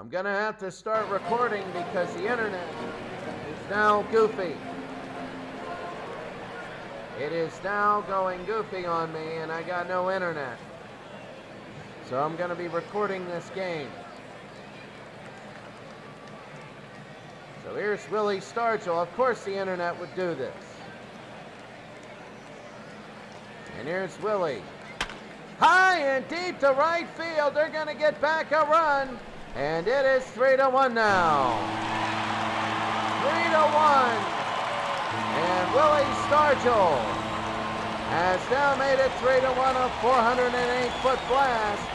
I'm gonna have to start recording because the internet is now goofy. It is now going goofy on me and I got no internet. So I'm gonna be recording this game. So here's Willie Stargell. Of course the internet would do this. And here's Willie. High and deep to right field. They're going to get back a run. And it is 3-1 now. 3-1. And Willie Stargell has now made it 3-1, a 408-foot blast.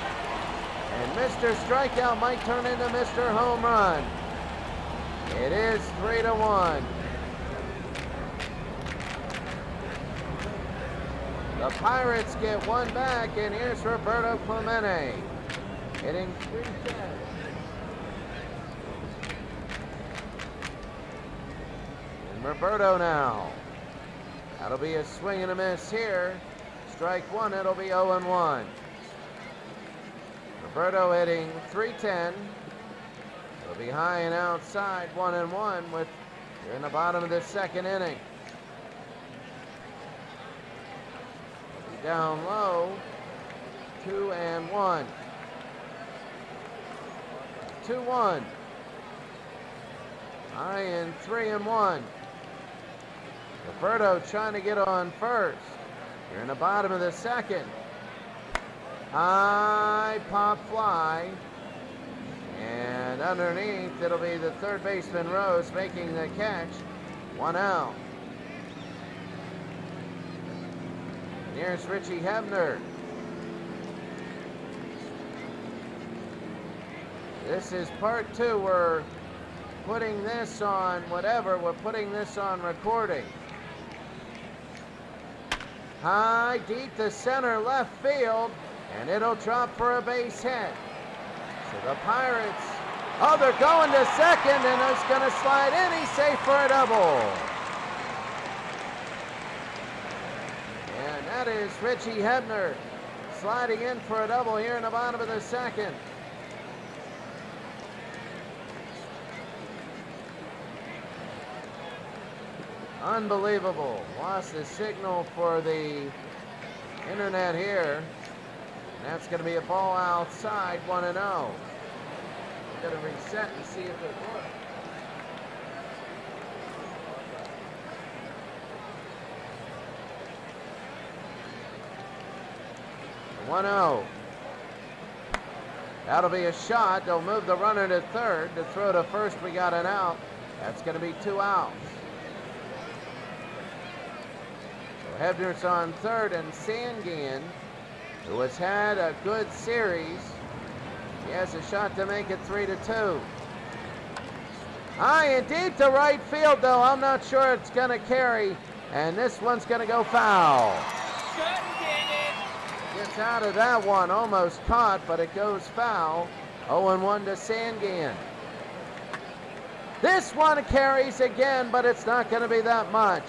And Mr. Strikeout might turn into Mr. Home Run. It is 3-1. The Pirates get one back, and here's Roberto Clemente hitting .310. And Roberto now. That'll be a swing and a miss here. Strike one, it'll be 0-1. Roberto hitting .310. It'll be high and outside, 1-1 with here in the bottom of the second inning. Down low, 2-1. 2-1. High and 3-1. Roberto trying to get on first. Here in the bottom of the second. High pop fly. And underneath, it'll be the third baseman Rose making the catch. 1 out. Here's Richie Hebner. This is part 2. We're putting this on whatever. We're putting this on recording. High, deep to center left field. And it'll drop for a base hit. So the Pirates, they're going to second, and it's going to slide in. He's safe for a double. That is Richie Hebner sliding in for a double here in the bottom of the second. Unbelievable. Lost the signal for the internet here. And that's going to be a ball outside, 1-0. We're going to reset and see if it works. 1-0. That'll be a shot. They'll move the runner to third. To throw to first, we got an out. That's going to be 2 outs. So Hebner's on third, and Sanguin, who has had a good series, he has a shot to make it 3-2. High and deep to right field, though. I'm not sure it's going to carry, and this one's going to go foul. Gets out of that one, almost caught, but it goes foul. 0-1 to Sanguin. This one carries again, but it's not going to be that much.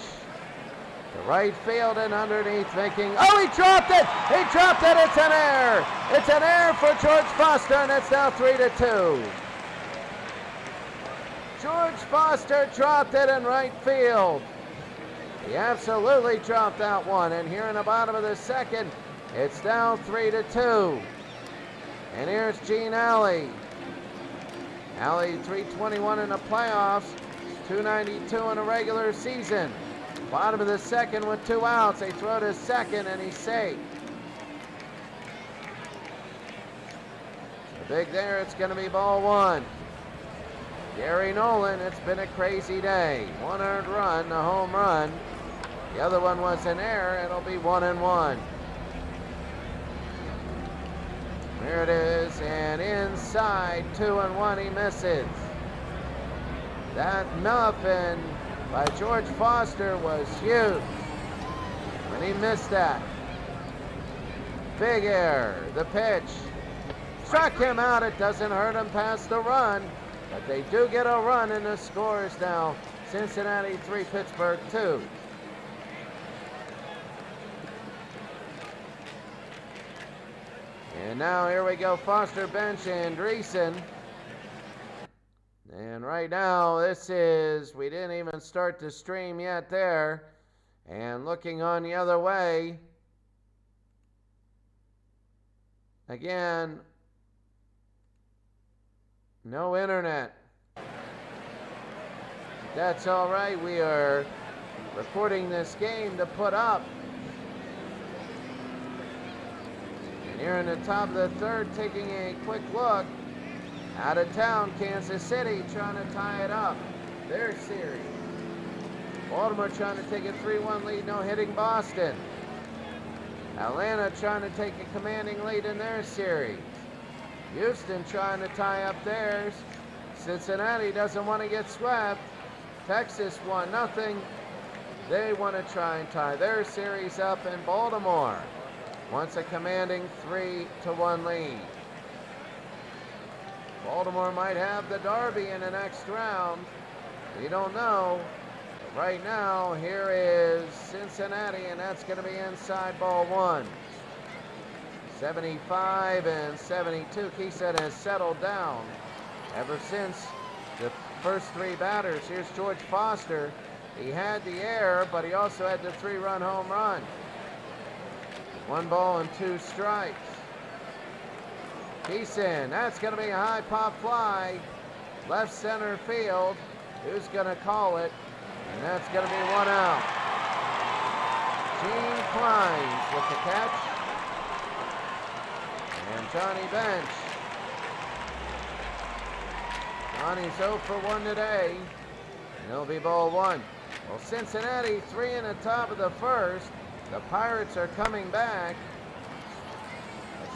To right field and underneath making, he dropped it! He dropped it, it's an error! It's an error for George Foster, and it's now 3-2. George Foster dropped it in right field. He absolutely dropped that one, and here in the bottom of the second, it's now 3-2. And here's Gene Alley. Alley 321 in the playoffs, 292 in the regular season. Bottom of the second with 2 outs. They throw to second and he's safe. So big there, it's going to be ball 1. Gary Nolan, it's been a crazy day. 1 earned run, a home run. The other one was an error. It'll be 1-1. There it is, and inside, 2-1, he misses. That muffin by George Foster was huge, and he missed that. Big error, the pitch. Struck him out, it doesn't hurt him past the run, but they do get a run, and the score is now Cincinnati 3, Pittsburgh 2. And now here we go, Foster bench, Andreessen. And right now, we didn't even start the stream yet there. And looking on the other way, again, no internet. That's all right. We are recording this game to put up. And here in the top of the third, taking a quick look. Out of town, Kansas City trying to tie it up. Their series. Baltimore trying to take a 3-1 lead, no hitting Boston. Atlanta trying to take a commanding lead in their series. Houston trying to tie up theirs. Cincinnati doesn't want to get swept. Texas 1-0. They want to try and tie their series up, and Baltimore wants a commanding 3-1 lead. Baltimore might have the derby in the next round. We don't know. But right now, here is Cincinnati, and that's going to be inside ball one. 75 and 72. Keeson has settled down ever since the first three batters. Here's George Foster. He had the air, but he also had the 3-run home run. 1 ball and 2 strikes. Keeson, that's going to be a high pop fly. Left center field. Who's going to call it? And that's going to be 1 out. Gene Kleins with the catch. And Johnny Bench. Johnny's 0 for 1 today. And it'll be ball 1. Well, Cincinnati 3 in the top of the first. The Pirates are coming back.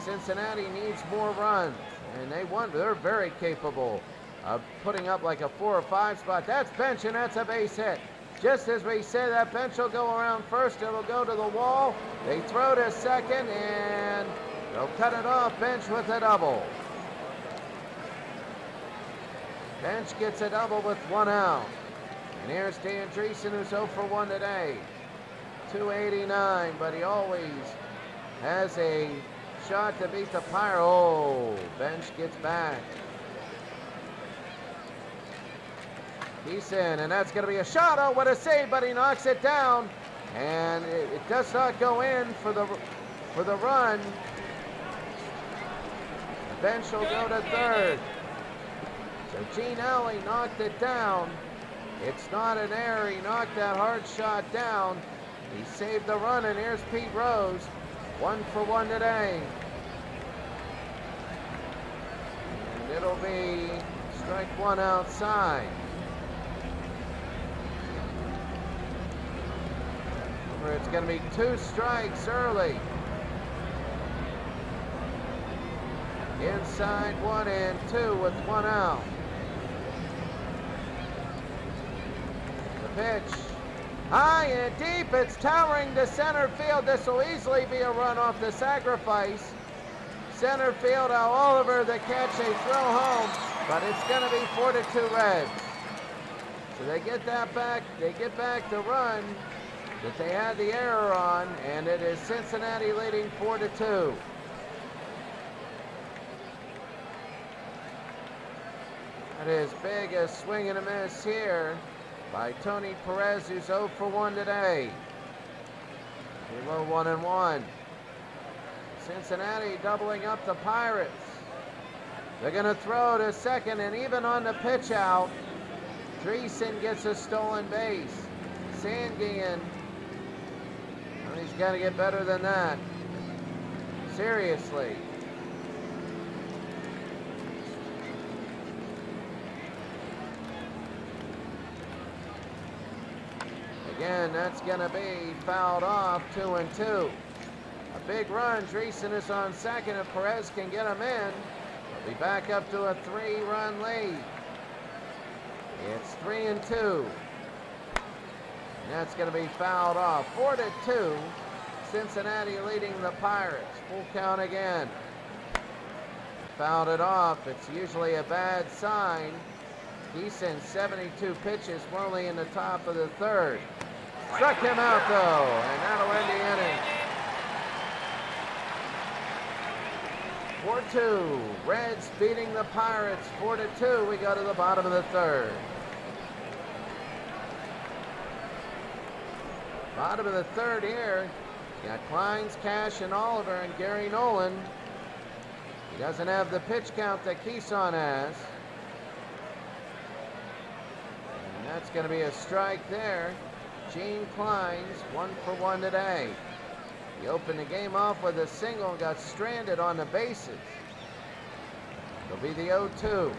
Cincinnati needs more runs, and they're very capable of putting up like a 4 or 5 spot. That's Bench, and that's a base hit. Just as we said, that Bench will go around first. It'll go to the wall. They throw to second, and they'll cut it off. Bench with a double. Bench gets a double with 1 out. And here's Dan Dreesen, who's 0 for 1 today. 289, but he always has a shot to beat the Pirates. Oh, Bench gets back. Keeson, and that's going to be a shot. Oh, what a save, but he knocks it down. And it does not go in for the run. The Bench will go to third. So Gene Alley knocked it down. It's not an error. He knocked that hard shot down. He saved the run, and here's Pete Rose. 1 for 1 today. And it'll be strike 1 outside. Where it's going to be 2 strikes early. Inside 1 and 2 with 1 out. The pitch. High and deep, it's towering to center field. This will easily be a run off the sacrifice. Center field, Al Oliver, the catch, they throw home, but it's going to be 4-2 Reds. So they get that back, they get back the run that they had the error on, and it is Cincinnati leading 4-2. That is big, a swing and a miss here by Tony Perez, who's 0 for 1 today. Below 1-1. Cincinnati doubling up the Pirates. They're going to throw to second, and even on the pitch out, Dreesen gets a stolen base. Sanguin, well, he's got to get better than that. Seriously. Again, that's going to be fouled off, 2-2. A big run. Dreesen is on second. If Perez can get him in, they'll be back up to a 3-run lead. It's 3-2. And that's going to be fouled off. 4-2. Cincinnati leading the Pirates. Full count again. Fouled it off. It's usually a bad sign. Keeson, 72 pitches. We're only in the top of the third. Struck him out, though, and that'll end the inning. 4-2. Reds beating the Pirates 4-2. We go to the bottom of the third. Bottom of the third here. You got Kleins, Cash, and Oliver, and Gary Nolan. He doesn't have the pitch count that Keeson has. And that's going to be a strike there. Gene Kleins, 1-for-1 today. He opened the game off with a single and got stranded on the bases. It'll be the 0-2.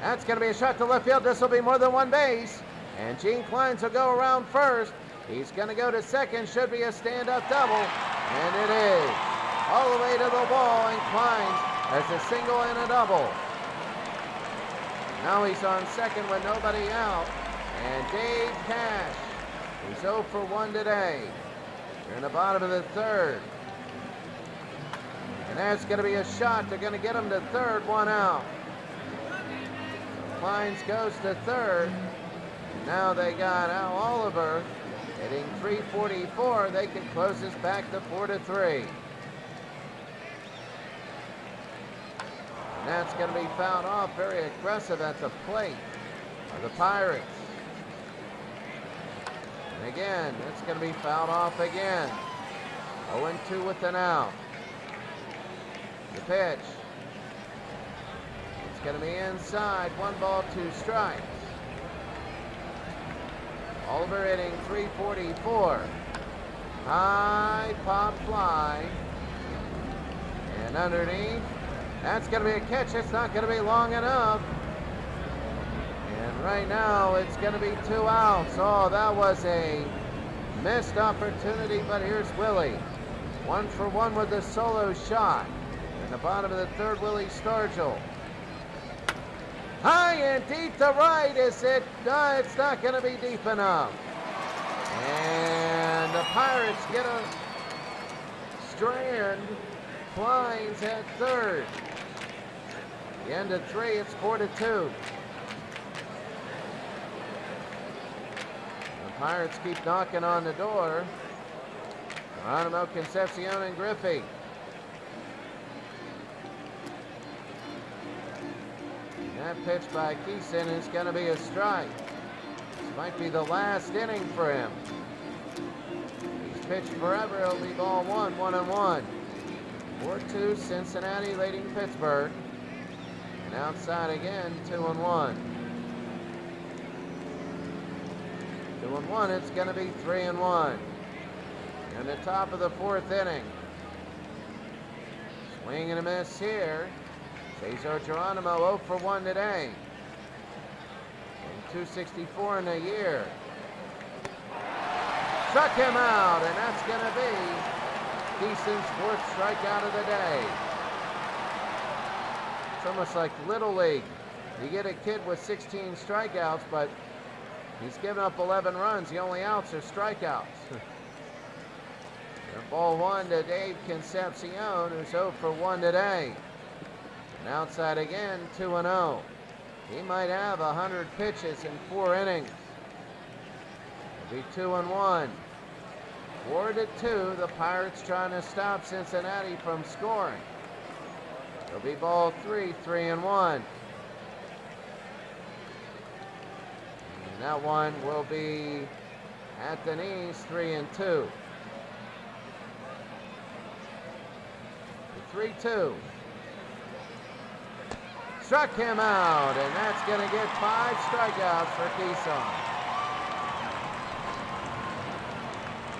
That's going to be a shot to left field. This will be more than one base. And Gene Kleins will go around first. He's going to go to second. Should be a stand-up double. And it is. All the way to the wall. And Kleins has a single and a double. Now he's on second with nobody out. And Dave Cash, he's 0-for-1 today. We're in the bottom of the third. And that's going to be a shot. They're going to get him to third, one out. Kleins goes to third. And now they got Al Oliver hitting .344. They can close this back to 4-3. And that's going to be fouled off. Very aggressive at the plate of the Pirates. And again, it's going to be fouled off again. 0-2 with an out. The pitch. It's going to be inside. 1 ball, 2 strikes. Oliver hitting .344. High pop fly. And underneath. That's going to be a catch. It's not going to be long enough. And right now it's going to be 2 outs. Oh, that was a missed opportunity, but here's Willie. 1-for-1 with the solo shot. In the bottom of the third, Willie Stargell. High and deep to right. Is it? No, it's not going to be deep enough. And the Pirates get a strand. Kleins at third. The end of 3, it's 4-2. The Pirates keep knocking on the door. Geronimo, Concepcion, and Griffey. And that pitch by Keeson is going to be a strike. This might be the last inning for him. He's pitched forever. It'll be ball 1, 1-1. 4-2, Cincinnati leading Pittsburgh. And outside again, 2-1. 2-1, it's going to be 3-1. In the top of the 4th inning. Swing and a miss here. Cesar Geronimo 0-for-1 today. And 264 in a year. Struck him out, and that's going to be Keeson's 4th strikeout of the day. It's almost like Little League. You get a kid with 16 strikeouts, but he's given up 11 runs. The only outs are strikeouts. Ball 1 to Dave Concepcion, who's 0-for-1 today. And outside again, 2-0. He might have 100 pitches in 4 innings. It'll be 2-1. 4-2, the Pirates trying to stop Cincinnati from scoring. It'll be ball 3, 3-1. And that one will be at the knees, 3-2. 3-2. Struck him out, and that's going to get 5 strikeouts for Keeson.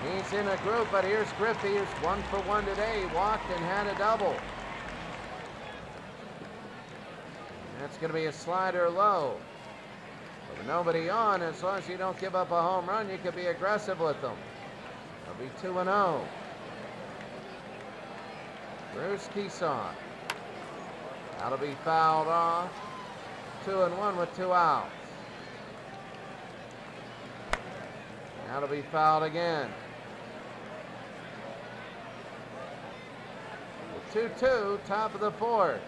He's in a group, but here's Griffey, who's 1-for-1 today. He walked and had a double. That's going to be a slider low. But with nobody on, as long as you don't give up a home run, you can be aggressive with them. It'll be 2-0. Bruce Keeson. That'll be fouled off. 2-1 with 2 outs. That'll be fouled again. 2-2, top of the 4th.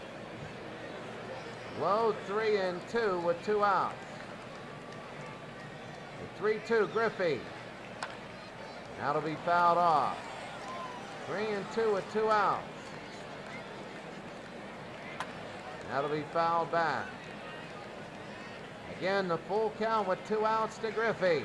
Low 3-2 with 2 outs. 3-2, Griffey. That'll be fouled off. 3-2 with 2 outs. That'll be fouled back. Again, the full count with 2 outs to Griffey.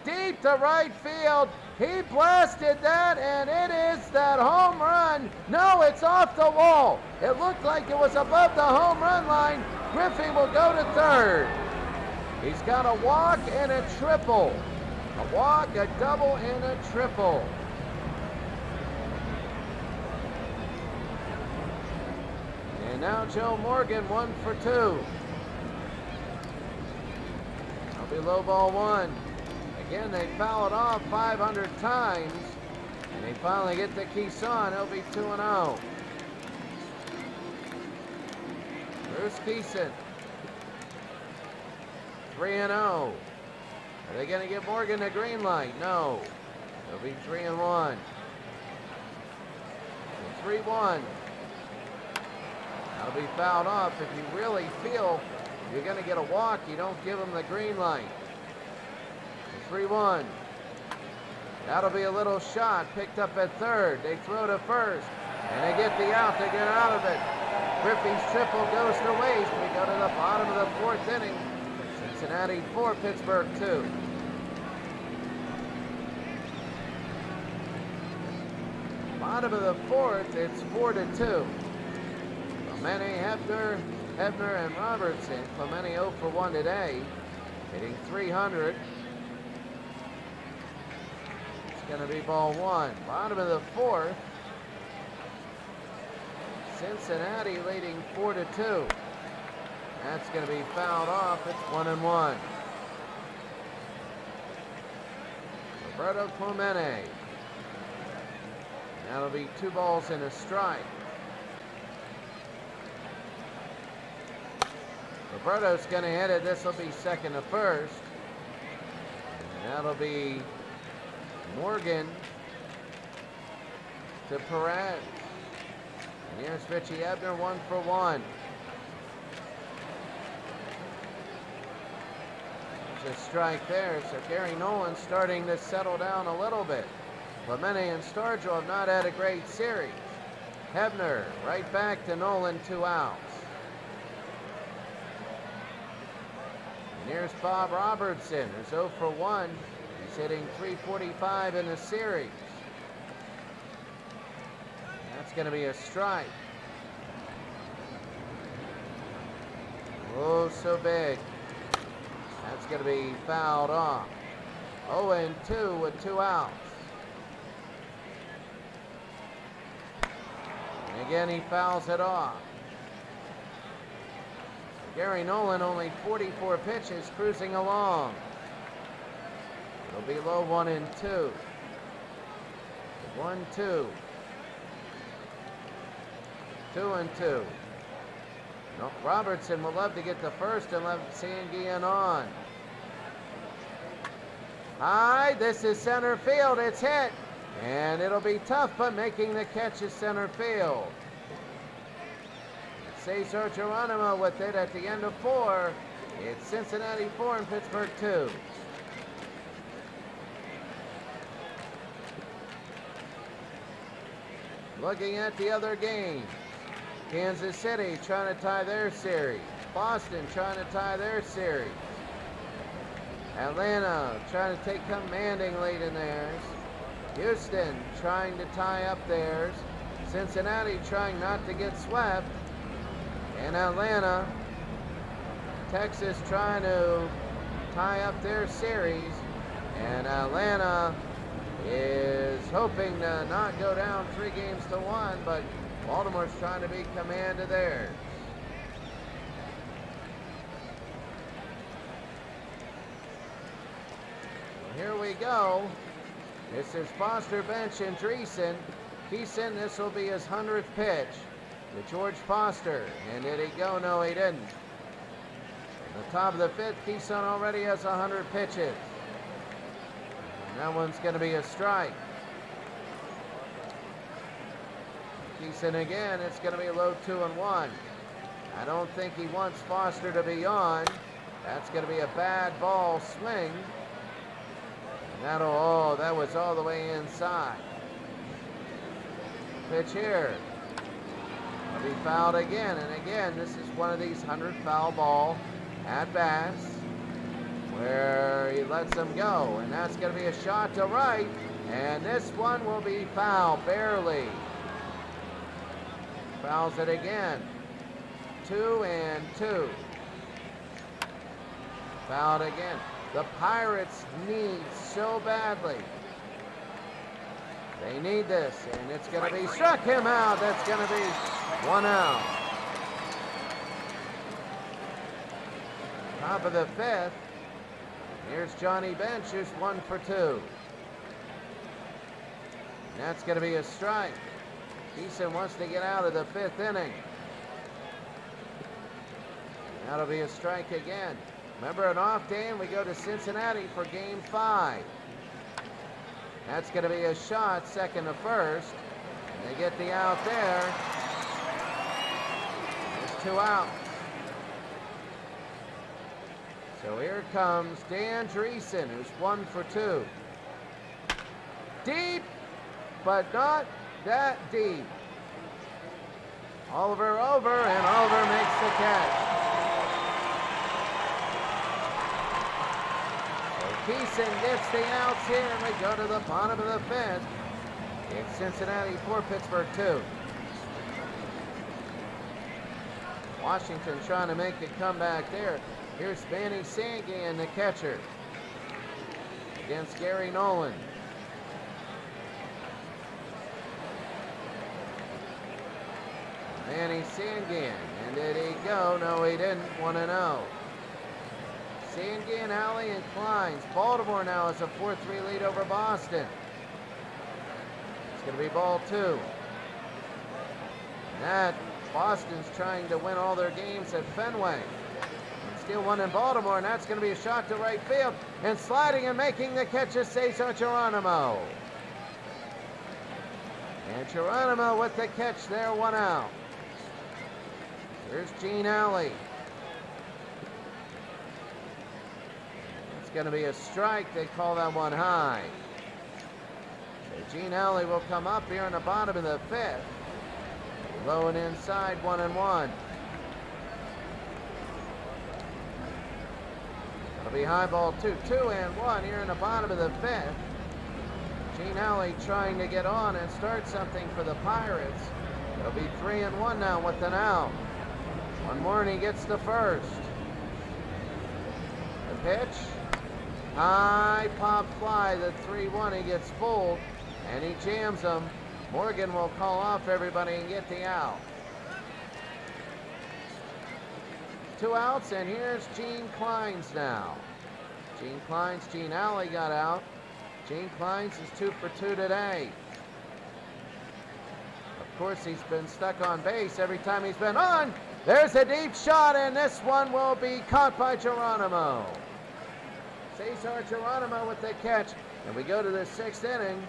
Deep to right field. He blasted that, and it is that home run. No, it's off the wall. It looked like it was above the home run line. Griffey will go to third. He's got a walk and a triple. A walk, a double, and a triple. And now Joe Morgan 1 for 2. That'll be low ball 1. Again, they foul it off 500 times, and they finally get the Keeson. He'll be 2-0. Bruce Keeson, 3-0. Are they going to give Morgan the green light? No. It'll be 3-1. 3-1. That'll be fouled off. If you really feel you're going to get a walk, you don't give them the green light. 3-1. That'll be a little shot picked up at third. They throw to first, and they get the out to get out of it. Griffey's triple goes to waste. We go to the bottom of the 4th inning. Cincinnati 4, Pittsburgh 2. Bottom of the 4th, it's 4-2. Clemente, Hebner, and Robertson. Clemente 0 for 1 today, hitting 300. It's going to be ball 1. Bottom of the 4th. Cincinnati leading 4-2. That's going to be fouled off. It's 1-1. Roberto Clemente. That'll be 2 balls and a strike. Roberto's going to hit it. This will be second to first. And that'll be Morgan to Perez. And here's Richie Ebner 1 for 1. There's a strike there. So Gary Nolan starting to settle down a little bit. Clemente and Stargell have not had a great series. Hebner right back to Nolan, 2 outs. And here's Bob Robertson, who's 0 for 1. He's hitting .345 in the series. That's going to be a strike. Oh, so big. That's going to be fouled off. 0-2 with 2 outs. And again, he fouls it off. Gary Nolan, only 44 pitches, cruising along. It'll be low 1-2. 1-2. 2-2. No, Robertson will love to get the first and left Sanguillen on. High, this is center field, it's hit. And it'll be tough, but making the catch is center field. Cesar Geronimo with it at the end of 4. It's Cincinnati 4 and Pittsburgh 2. Looking at the other games. Kansas City trying to tie their series. Boston trying to tie their series. Atlanta trying to take commanding lead in theirs. Houston trying to tie up theirs. Cincinnati trying not to get swept. And Atlanta, Texas trying to tie up their series. And Atlanta is hoping to not go down 3-1, but Baltimore's trying to be command of theirs. Here we go. This is Foster, Bench, and Dreesen. Keeson, this will be his 100th pitch to George Foster. And did he go? No, he didn't. At the top of the 5th, Keeson already has 100 pitches. And that one's going to be a strike. Keeson again, it's going to be a low 2-1. I don't think he wants Foster to be on. That's going to be a bad ball swing. And that'll, oh, that was all the way inside. pitch here. He'll be fouled again, and again, this is one of these 100 foul ball at-bats where he lets them go, and that's going to be a shot to right, and this one will be fouled, barely. Fouls it again. 2-2. Fouled again. The Pirates need so badly. They need this, and it's going to be struck him out. That's going to be 1 out. Top of the 5th. Here's Johnny Bench, who's 1 for 2. And that's going to be a strike. Easton wants to get out of the 5th inning. That'll be a strike again. Remember, an off day, and we go to Cincinnati for Game 5. That's going to be a shot, second to first. And they get the out there. There's 2 outs. So here comes Dan Dreesen, who's 1 for 2. Deep, but not that deep. Oliver over, and Oliver makes the catch. Keeson gets the outs here, and we go to the bottom of the 5th. It's Cincinnati 4, Pittsburgh 2. Washington trying to make a comeback there. Here's Manny Sangan, the catcher, against Gary Nolan. Manny Sangan, and did he go? No, he didn't. 1-0. Sangan, Alley, and Kleins. Baltimore now has a 4-3 lead over Boston. It's going to be ball 2. That Boston's trying to win all their games at Fenway. And steal one in Baltimore, and that's going to be a shot to right field. And sliding and making the catch is Cesar Geronimo. And Geronimo with the catch there, 1 out. Here's Gene Alley. Going to be a strike. They call that one high. So Gene Alley will come up here in the bottom of the 5th. Low and inside, 1-1. It'll be high ball 2. 2-1 here in the bottom of the 5th. Gene Alley trying to get on and start something for the Pirates. It'll be 3-1 now with an out. One more and he gets the first. The pitch. High pop fly, the 3-1, he gets fooled, and he jams them. Morgan will call off everybody and get the out. 2 outs, and here's Gene Kleins now. Gene Kleins, Gene Alley got out. Gene Kleins is 2 for 2 today. Of course, he's been stuck on base every time he's been on. There's a deep shot, and this one will be caught by Geronimo. Cesar Geronimo with the catch, and we go to the 6th inning.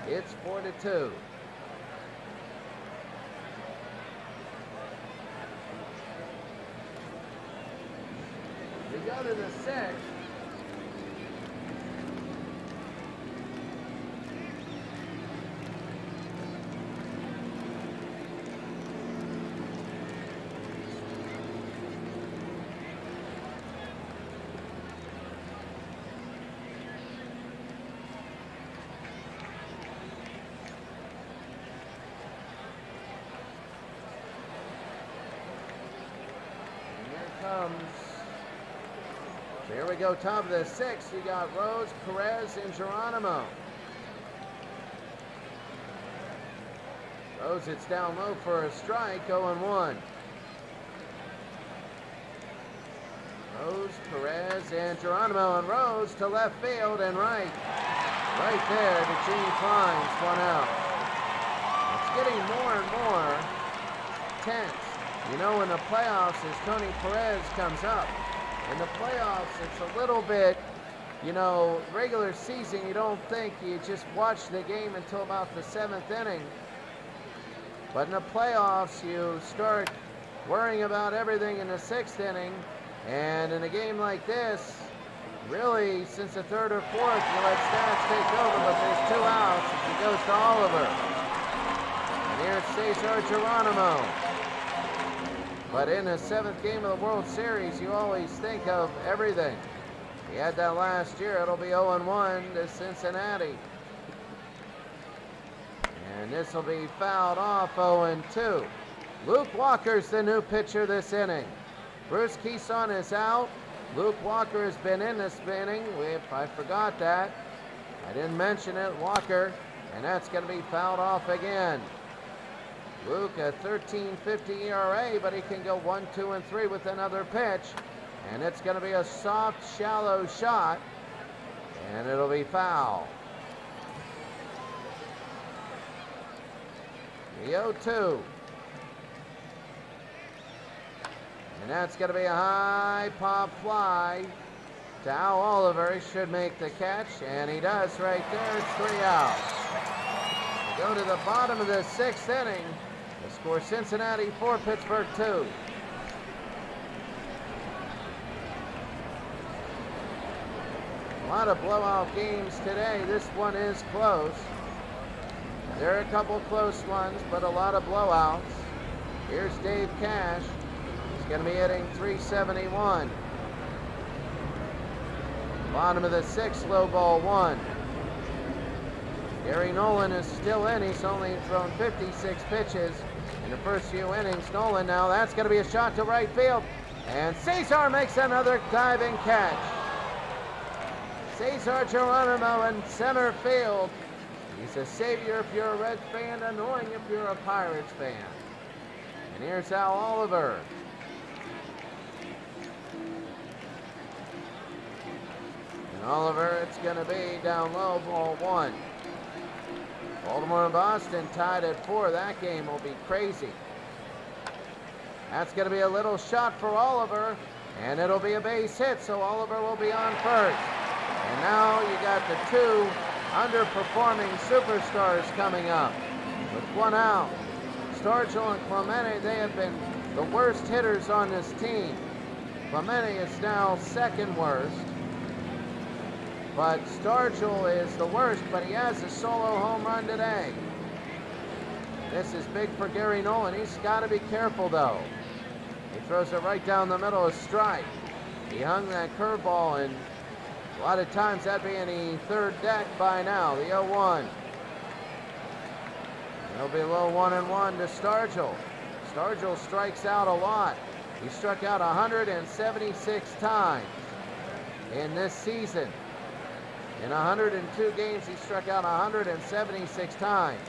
It's 4-2. We go to the 6th. So here we go, top of the 6th. You got Rose, Perez, and Geronimo. Rose, it's down low for a strike, 0-1. Rose, Perez, and Geronimo, and Rose to left field and right. Right there to Gene Kleins, 1 out. It's getting more and more tense. You know, in the playoffs, as Tony Perez comes up, in the playoffs, it's a little bit, you know, regular season, you don't think, you just watch the game until about the 7th inning. But in the playoffs, you start worrying about everything in the 6th inning. And in a game like this, really, since the 3rd or 4th, you let stats take over, but there's 2 outs. It goes to Oliver. And here's Cesar Geronimo. But in the 7th game of the World Series, you always think of everything. He had that last year. It'll be 0-1 to Cincinnati. And this will be fouled off 0-2. Luke Walker's the new pitcher this inning. Bruce Keeson is out. Luke Walker has been in this inning. I forgot that. I didn't mention it. Walker. And that's going to be fouled off again. Luke, a 13.50 ERA, but he can go 1, 2, and 3 with another pitch. And it's going to be a soft, shallow shot. And it'll be foul. The 0-2. And that's going to be a high pop fly to Al Oliver. He should make the catch, and he does right there. It's 3 outs. We go to the bottom of the 6th inning. The score Cincinnati 4, Pittsburgh 2. A lot of blowout games today. This one is close. There are a couple close ones, but a lot of blowouts. Here's Dave Cash. He's going to be hitting .371. Bottom of the 6th, low ball 1. Gary Nolan is still in. He's only thrown 56 pitches in the first few innings. Nolan now, that's going to be a shot to right field. And Cesar makes another diving catch. Cesar Geronimo in center field. He's a savior if you're a Reds fan, annoying if you're a Pirates fan. And here's Al Oliver. And Oliver, it's going to be down low, ball 1. Baltimore and Boston tied at 4. That game will be crazy. That's going to be a little shot for Oliver, and it'll be a base hit, so Oliver will be on first. And now you got the 2 underperforming superstars coming up with 1 out. Stargell and Clemente, they have been the worst hitters on this team. Clemente is now 2nd worst, but Stargell is the worst, but he has a solo home run today. This is big for Gary Nolan. He's got to be careful, though. He throws it right down the middle of strike. He hung that curveball, and a lot of times that'd be in the 3rd deck by now, the 0-1. It'll be a low 1-1 to Stargell. Stargell strikes out a lot. He struck out 176 times in this season. In 102 games, he struck out 176 times.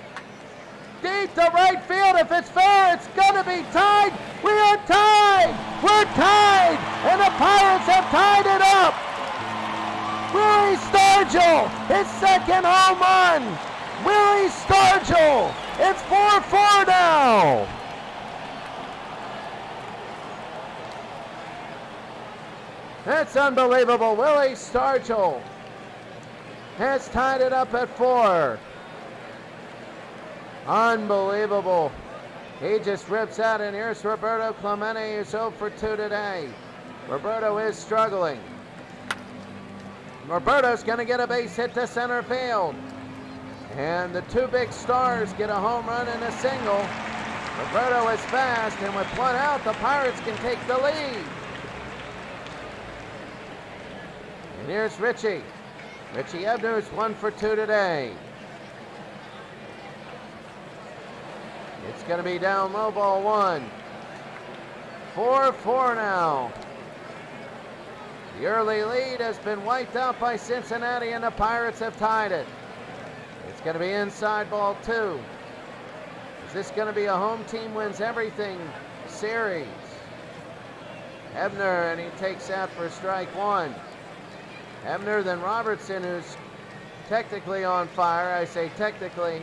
Deep to right field. If it's fair, it's going to be tied. We are tied. We're tied. And the Pirates have tied it up. Willie Stargell, his 2nd home run. Willie Stargell. It's 4-4 now. That's unbelievable. Willie Stargell has tied it up at 4. Unbelievable. He just rips out, and here's Roberto Clemente, who's 0 for 2 today. Roberto is struggling. Roberto's going to get a base hit to center field. And the 2 big stars get a home run and a single. Roberto is fast, and with 1 out, the Pirates can take the lead. And here's Richie. Richie Ebner's 1 for 2 today. It's going to be down low, ball 1. 4-4 now. The early lead has been wiped out by Cincinnati, and the Pirates have tied it. It's going to be inside, ball 2. Is this going to be a home team wins everything series? Ebner, and he takes that for strike 1. Ebner, then Robertson, who's technically on fire. I say technically.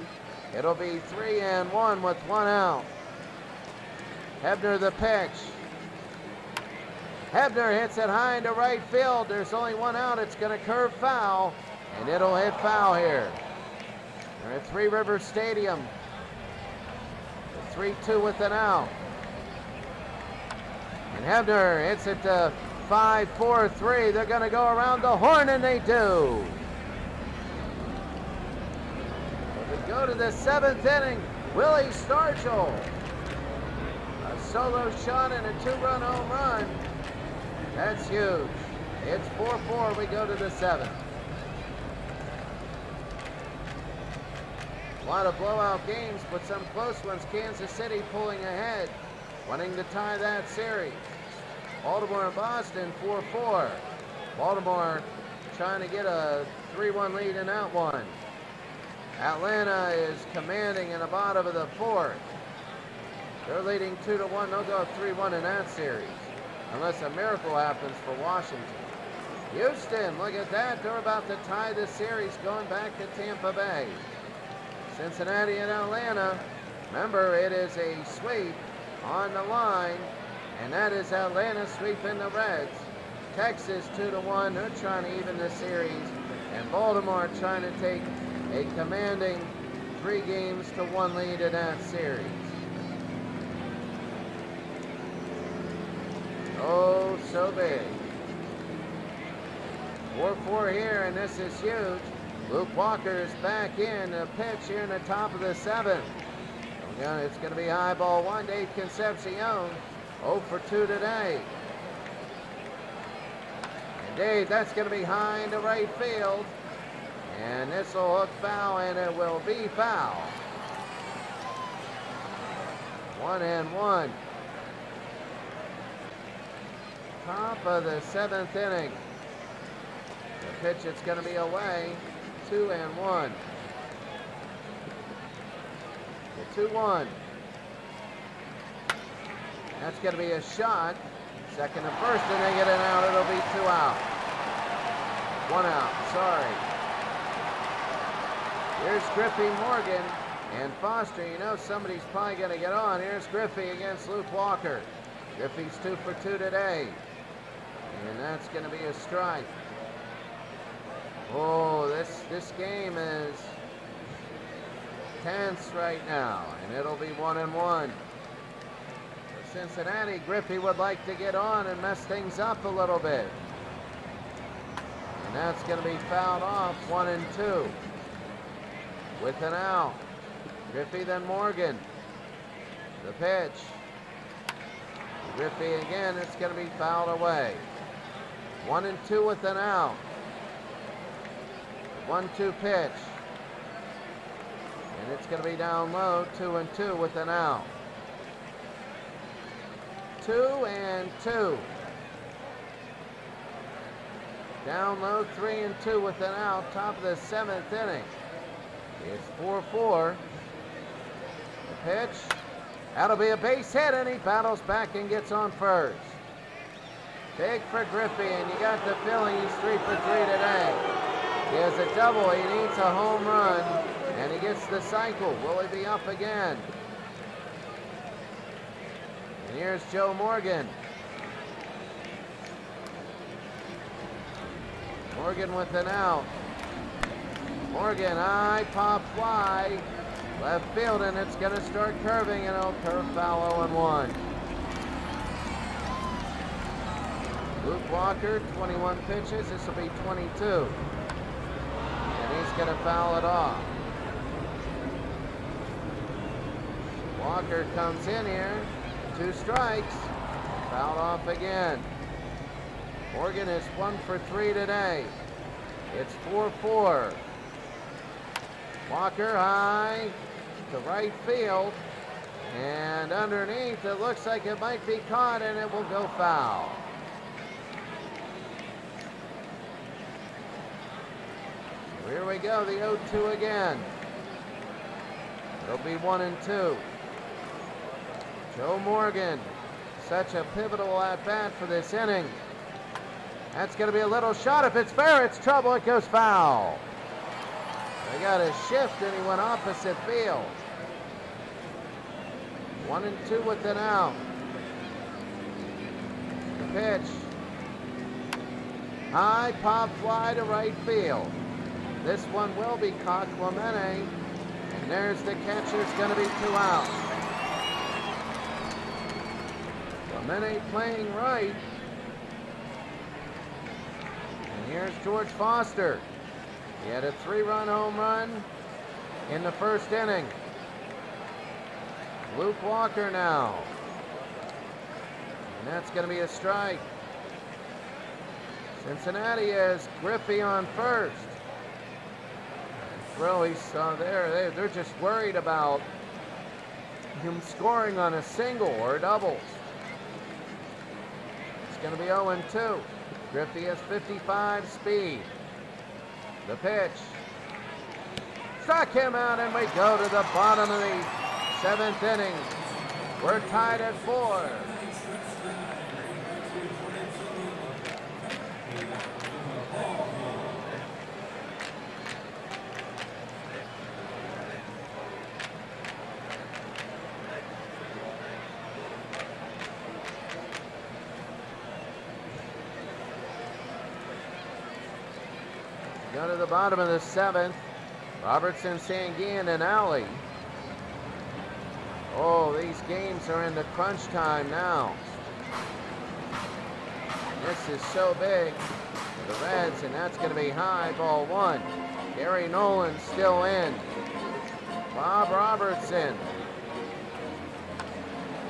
It'll be 3-1 with 1 out. Hebner the pitch. Hebner hits it high into right field. There's only 1 out. It's going to curve foul, and it'll hit foul here. They're at Three Rivers Stadium. 3-2 with an out. And Hebner hits it to 5-4-3. They're going to go around the horn, and they do. We go to the 7th inning. Willie Stargell, a solo shot and a 2-run home run. That's huge. It's 4-4. We go to the 7th. A lot of blowout games, but some close ones. Kansas City pulling ahead, wanting to tie that series. Baltimore and Boston 4-4. Baltimore trying to get a 3-1 lead in that one. Atlanta is commanding in the bottom of the 4th. They're leading 2-1. They'll go 3-1 in that series, unless a miracle happens for Washington. Houston, look at that. They're about to tie the series going back to Tampa Bay. Cincinnati and Atlanta. Remember, it is a sweep on the line, and that is Atlanta sweeping the Reds. Texas 2-1. They're trying to even the series, and Baltimore trying to take a commanding 3-1 lead in that series. Oh, so big. 4-4 here, and this is huge. Luke Walker is back in a pitch here in the top of the 7th. It's going to be high ball 1. Dave Concepcion, 0 for 2 today. And Dave, that's going to be high into right field. And this will hook foul, and it will be foul. 1-1. Top of the 7th inning. The pitch, it's going to be away. 2-1. The 2-1. That's going to be a shot. Second and first, and they get an out. It'll be 2 out. 1 out. Sorry. Here's Griffey, Morgan, and Foster. You know somebody's probably going to get on. Here's Griffey against Luke Walker. Griffey's 2 for 2 today. And that's going to be a strike. Oh, this game is tense right now, and it'll be 1-1. For Cincinnati, Griffey would like to get on and mess things up a little bit. And that's going to be fouled off, 1-2. With an out. Griffey, then Morgan. The pitch. Griffey again, it's going to be fouled away. 1-2 with an out. 1-2 pitch. And it's going to be down low, 2-2 with an out. 2-2. Down low, 3-2 with an out, top of the 7th inning. It's 4-4. The pitch. That'll be a base hit, and he battles back and gets on first. Big for Griffey, and you got the feeling he's 3 for 3 today. He has a double, he needs a home run, and he gets the cycle. Will he be up again? And here's Joe Morgan. Morgan with an out. Morgan, high pop fly. Left field, and it's going to start curving, and it'll curve foul 0-1. Luke Walker, 21 pitches. This will be 22. And he's going to foul it off. Walker comes in here. 2 strikes. Fouled off again. Morgan is 1 for 3 today. It's 4-4. Walker high to right field. And underneath, it looks like it might be caught, and it will go foul. Here we go, the 0-2 again. It'll be 1-2. Joe Morgan, such a pivotal at-bat for this inning. That's going to be a little shot. If it's fair, it's trouble. It goes foul. They got a shift, and he went opposite field. 1-2 with an out. The pitch. High pop fly to right field. This one will be caught, Clemente. And there's the catcher. It's going to be 2 outs. Clemente playing right. And here's George Foster. He had a 3-run home run in the first inning. Luke Walker now. And that's going to be a strike. Cincinnati has Griffey on first. Well, he's there. They're just worried about him scoring on a single or doubles. It's going to be 0-2. Griffey has 55 speed. The pitch. Struck him out, and we go to the bottom of the 7th inning. We're tied at 4. Go to the bottom of the 7th. Robertson, Sanguin, and Alley. Oh, these games are into crunch time now. This is so big for the Reds, and that's going to be high, ball 1. Gary Nolan still in. Bob Robertson.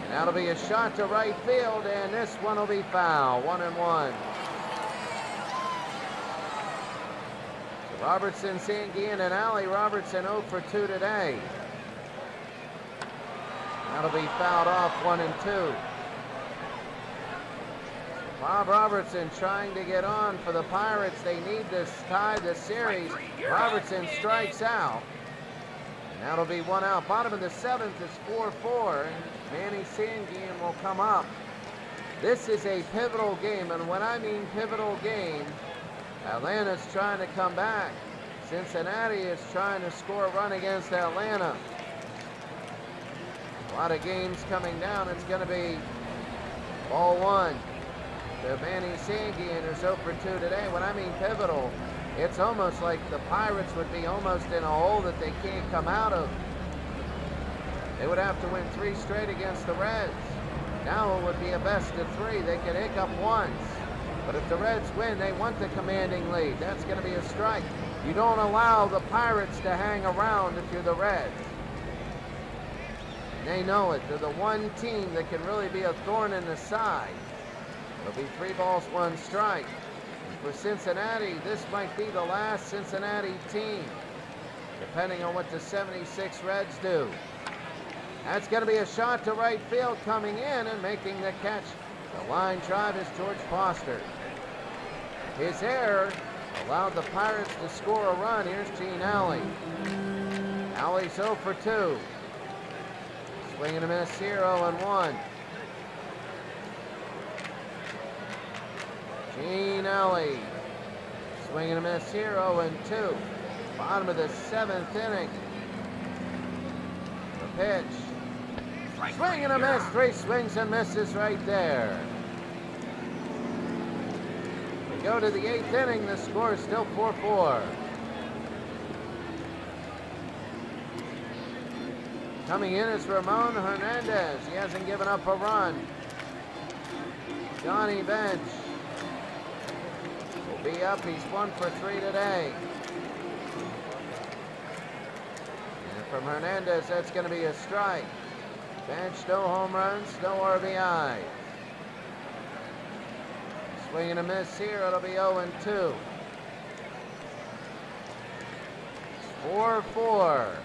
And that'll be a shot to right field, and this one will be foul. 1-1. Robertson, Sanguin, and Alley. Robertson 0 for 2 today. That'll be fouled off. 1-2. Bob Robertson trying to get on for the Pirates. They need to tie the series. Robertson strikes out. And that'll be 1 out. Bottom of the 7th is 4-4. Manny Sanguin will come up. This is a pivotal game, and when I mean pivotal game, Atlanta's trying to come back. Cincinnati is trying to score a run against Atlanta. A lot of games coming down. It's going to be ball 1 to Manny Sanguin, who's 0 for 2 today. When I mean pivotal, it's almost like the Pirates would be almost in a hole that they can't come out of. They would have to win 3 straight against the Reds. Now it would be a best of 3. They could hiccup once. But if the Reds win, they want the commanding lead. That's going to be a strike. You don't allow the Pirates to hang around if you're the Reds. And they know it. They're the one team that can really be a thorn in the side. It'll be 3 balls, 1 strike. And for Cincinnati, this might be the last Cincinnati team, depending on what the 76 Reds do. That's going to be a shot to right field coming in and making the catch. The line drive is George Foster. His error allowed the Pirates to score a run. Here's Gene Alley. Alley's 0 for 2. Swing and a miss here, 0-1. Gene Alley. Swing and a miss here, 0-2. Bottom of the 7th inning. The pitch. Swing and a miss. 3 swings and misses right there. We go to the 8th inning. The score is still 4-4. Coming in is Ramon Hernandez. He hasn't given up a run. Johnny Bench will be up. He's 1 for 3 today. And from Hernandez, that's going to be a strike. Bench, no home runs, no RBI. Swing and a miss here, it'll be 0-2. 4-4.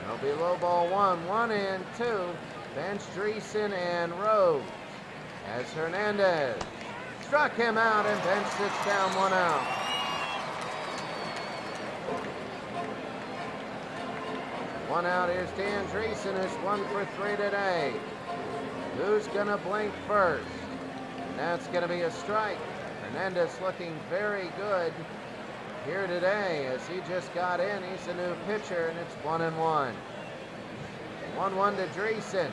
It'll be low ball 1, 1-2. Bench, Dreesen, and Rose. As Hernandez struck him out, and Bench sits down 1 out. One out, here's Dan Dreesen, who's 1 for 3 today. Who's going to blink first? And that's going to be a strike. Hernandez looking very good here today as he just got in. He's a new pitcher, and it's 1-1. 1-1 to Dreesen.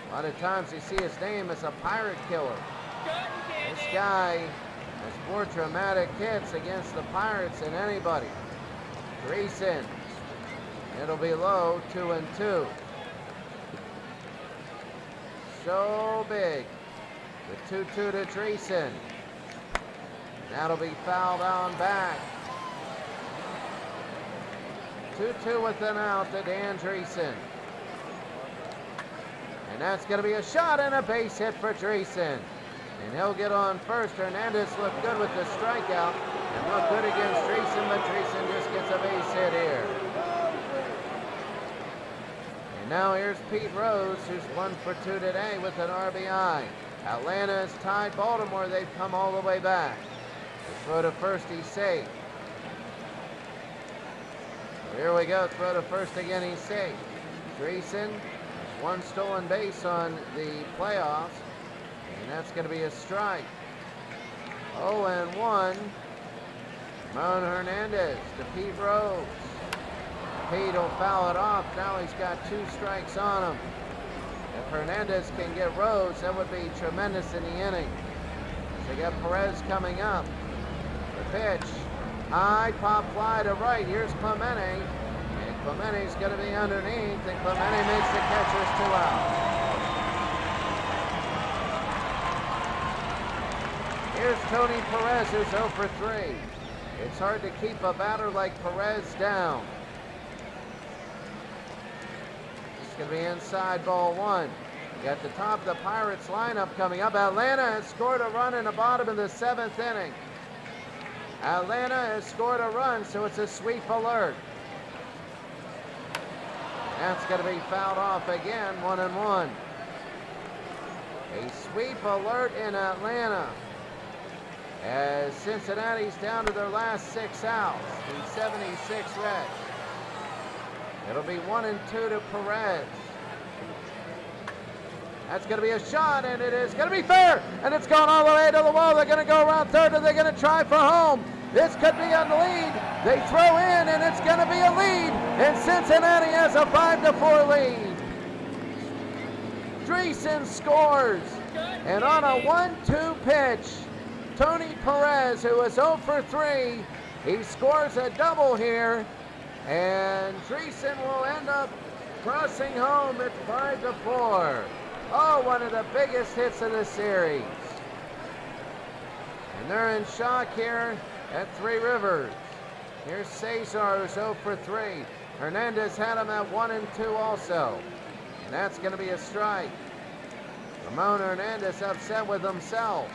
A lot of times you see his name as a pirate killer. This guy has more dramatic hits against the Pirates than anybody. Dreesen. It'll be low, 2-2. So big. The 2-2 to Dreesen. That'll be fouled on back. 2-2 with an out to Dan Dreesen. And that's going to be a shot and a base hit for Dreesen. And he'll get on first. Hernandez looked good with the strikeout and looked good against Dreesen, but Dreesen just gets a base hit here. And now here's Pete Rose, who's 1 for 2 today with an RBI. Atlanta has tied Baltimore. They've come all the way back. The throw to first, he's safe. Here we go, throw to first again, he's safe. Dreesen, 1 stolen base on the playoffs, and that's going to be a strike. 0-1. Ramon Hernandez to Pete Rose. Pete will foul it off. Now he's got 2 strikes on him. If Hernandez can get Rose, that would be tremendous in the inning. So they got Perez coming up. The pitch. High pop fly to right. Here's Clemente. And Clemente's going to be underneath. And Clemente makes the catcher's 2 out. Here's Tony Perez, who's 0 for 3. It's hard to keep a batter like Perez down. It's going to be inside, ball 1. You got the top of the Pirates lineup coming up. Atlanta has scored a run in the bottom of the 7th inning. Atlanta has scored a run, so it's a sweep alert. That's going to be fouled off again, 1-1. A sweep alert in Atlanta as Cincinnati's down to their last 6 outs. The 76 Reds. It'll be 1-2 to Perez. That's going to be a shot, and it is going to be fair, and it's gone all the way to the wall. They're going to go around third, and they're going to try for home. This could be on the lead. They throw in, and it's going to be a lead, and Cincinnati has a 5-4 lead. Dreesen scores, and on a 1-2 pitch, Tony Perez, who is 0 for 3, he scores a double here, and Dreesen will end up crossing home at 5-4. Oh, one of the biggest hits of the series. And they're in shock here at Three Rivers. Here's Cesar, who's 0 for 3. Hernandez had him at 1-2 also. And that's going to be a strike. Ramon Hernandez upset with himself.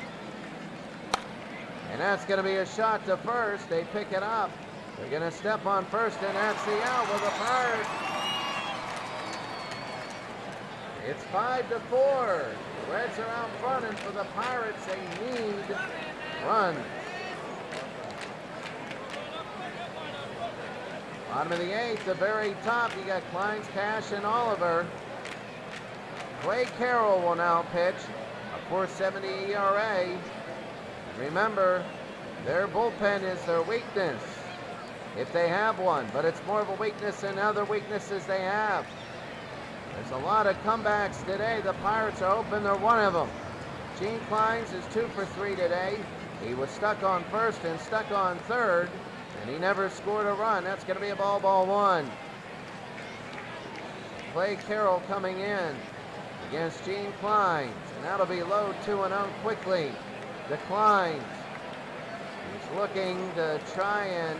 And that's going to be a shot to first. They pick it up. They're going to step on first, and that's the out with a Pirates. It's 5-4. The Reds are out front, and for the Pirates, they need runs. Bottom of the 8th, the very top, you got Kleins, Cash, and Oliver. Clay Carroll will now pitch, a 4.70 ERA. Remember, their bullpen is their weakness, if they have one, but it's more of a weakness than other weaknesses they have. There's a lot of comebacks today. The Pirates are hoping they're one of them. Gene Kleins is 2 for 3 today. He was stuck on first and stuck on third, and he never scored a run. That's going to be a ball 1. Clay Carroll coming in against Gene Kleins, and that'll be low 2-0 quickly. The Kleins, he's looking to try and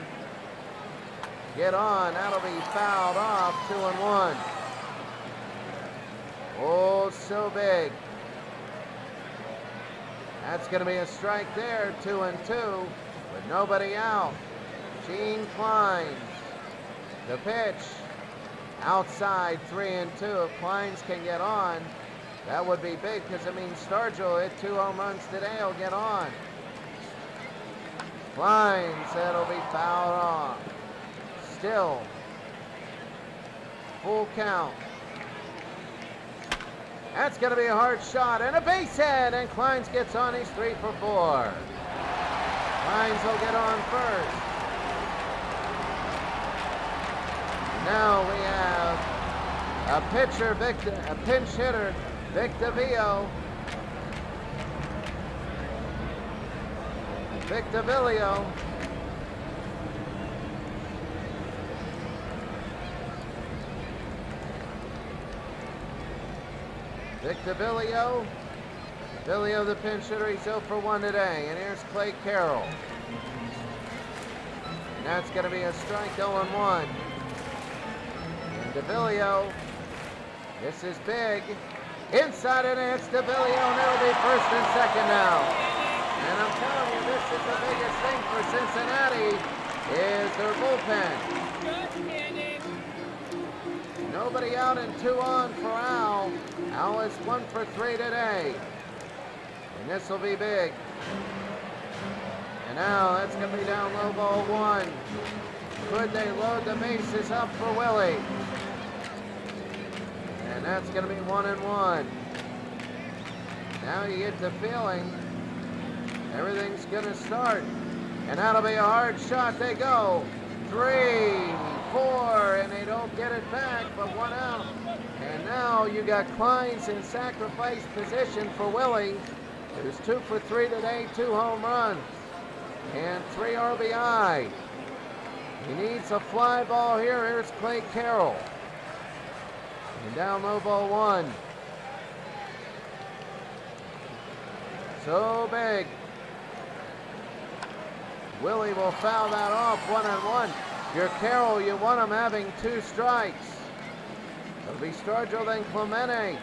get on. That'll be fouled off, 2-1. Oh, so big. That's going to be a strike there, 2-2, with nobody out. Gene Kleins, the pitch, outside, 3-2. If Kleins can get on, that would be big, because it means Stargell hit 2 home runs today. He'll get on. Kleins, that'll be fouled off. Still, full count. That's going to be a hard shot and a base hit, and Kleins gets on. He's 3 for 4. Kleins will get on first. Now we have a pitcher, a pinch hitter, Vic DeVio. Vic DeVillio. Vic DeVillio. DeVillio, the pinch hitter, he's 0 for 1 today. And here's Clay Carroll. And that's going to be a strike, 0-1. And DeVillio, this is big. Inside and it's to Billy O, and it'll be first and second now. And I'm telling you, this is the biggest thing for Cincinnati, is their bullpen. Nobody out and 2 on for Al. Al is 1 for 3 today. And this will be big. And now that's going to be down low, ball 1. Could they load the bases up for Willie? And that's going to be 1-1. Now you get the feeling everything's going to start. And that'll be a hard shot. They go. 3, 4, and they don't get it back, but 1 out. And now you got Kleins in sacrifice position for Willie, who's 2 for 3 today, 2 home runs, and 3 RBI. He needs a fly ball here. Here's Clay Carroll. And down low, ball 1. So big. Willie will foul that off, 1-1. You're Carroll, you want him having 2 strikes. It'll be Stargell, then Clemente.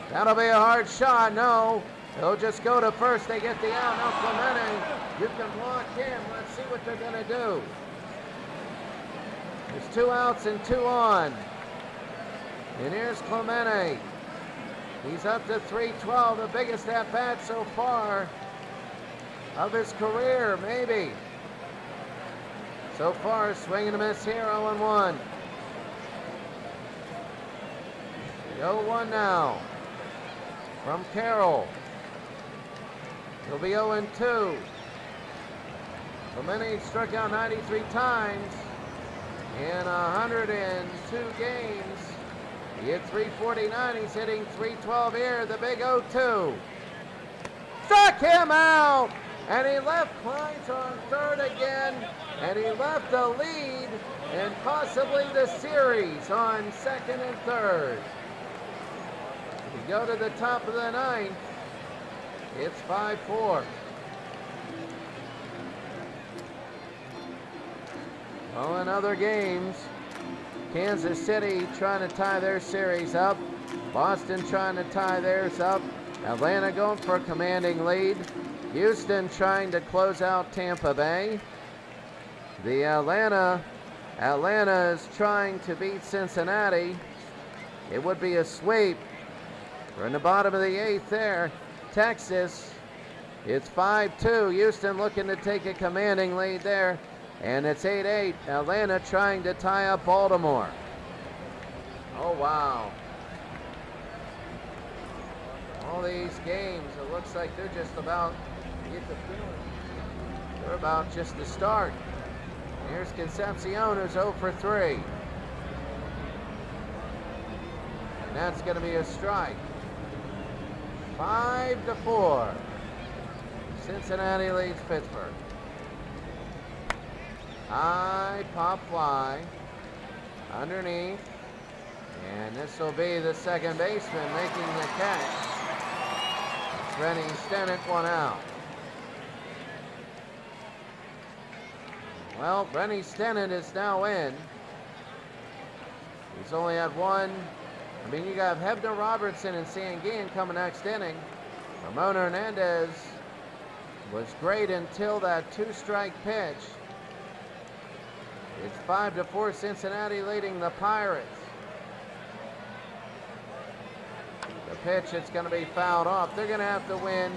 That'll be a hard shot. No, they'll just go to first. They get the out. Now Clemente, you can block him. Let's see what they're going to do. There's 2 outs and 2 on. And here's Clemente. He's up to 312, the biggest at-bat so far of his career, maybe. So far, swing and a miss here, 0-1. 0-1 now from Carroll. He'll be 0-2. Clemente struck out 93 times in 102 games. He hit 349. He's hitting 312 here. The big 0-2. Struck him out! And he left Kleins on third again. And he left the lead and possibly the series on second and third. We go to the top of the 9th. It's 5-4. Well, in other games, Kansas City trying to tie their series up. Boston trying to tie theirs up. Atlanta going for a commanding lead. Houston trying to close out Tampa Bay. The Atlanta is trying to beat Cincinnati. It would be a sweep. We're in the bottom of the 8th there. Texas, it's 5-2. Houston looking to take a commanding lead there. And it's 8-8. Atlanta trying to tie up Baltimore. Oh, wow. All these games, it looks like they're just about, you get the feeling, they're about just to start. Here's Concepcion, who's 0 for 3. And that's going to be a strike. 5-4. Cincinnati leads Pittsburgh. High pop fly underneath, and this will be the second baseman making the catch. It's Rennie Stennett, 1 out. Well, Rennie Stennett is now in. He's only had 1. I mean, you got Hebner Robertson and Sanguin coming next inning. Ramon Hernandez was great until that 2-strike pitch. It's 5-4, Cincinnati leading the Pirates. The pitch, it's going to be fouled off. They're going to have to win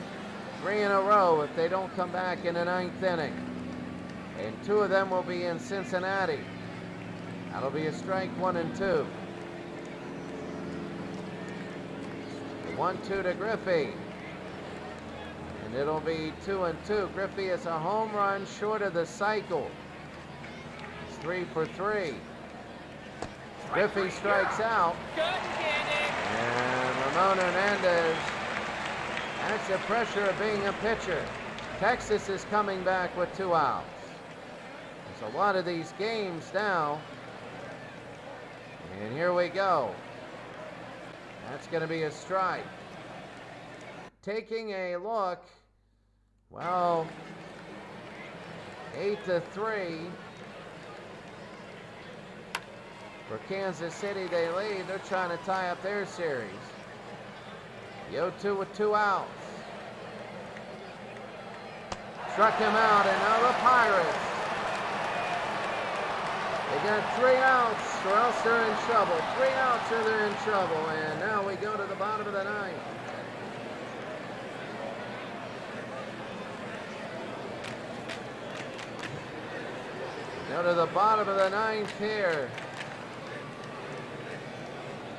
3 in a row if they don't come back in the 9th inning. And 2 of them will be in Cincinnati. That'll be a strike, 1 and 2. The 1-2 to Griffey. And it'll be 2 and 2. Griffey is a home run short of the cycle. 3 for 3. Griffey strikes out. And Ramon Hernandez, that's the pressure of being a pitcher. Texas is coming back with 2 outs. There's a lot of these games now. And here we go. That's going to be a strike. Taking a look, well, 8-3. For Kansas City, they lead. They're trying to tie up their series. The 0-2 with 2 outs. Struck him out, and now the Pirates. They got 3 outs, or else they're in trouble. 3 outs, or they're in trouble. And now we go to the bottom of the 9th. Go to the bottom of the 9th here.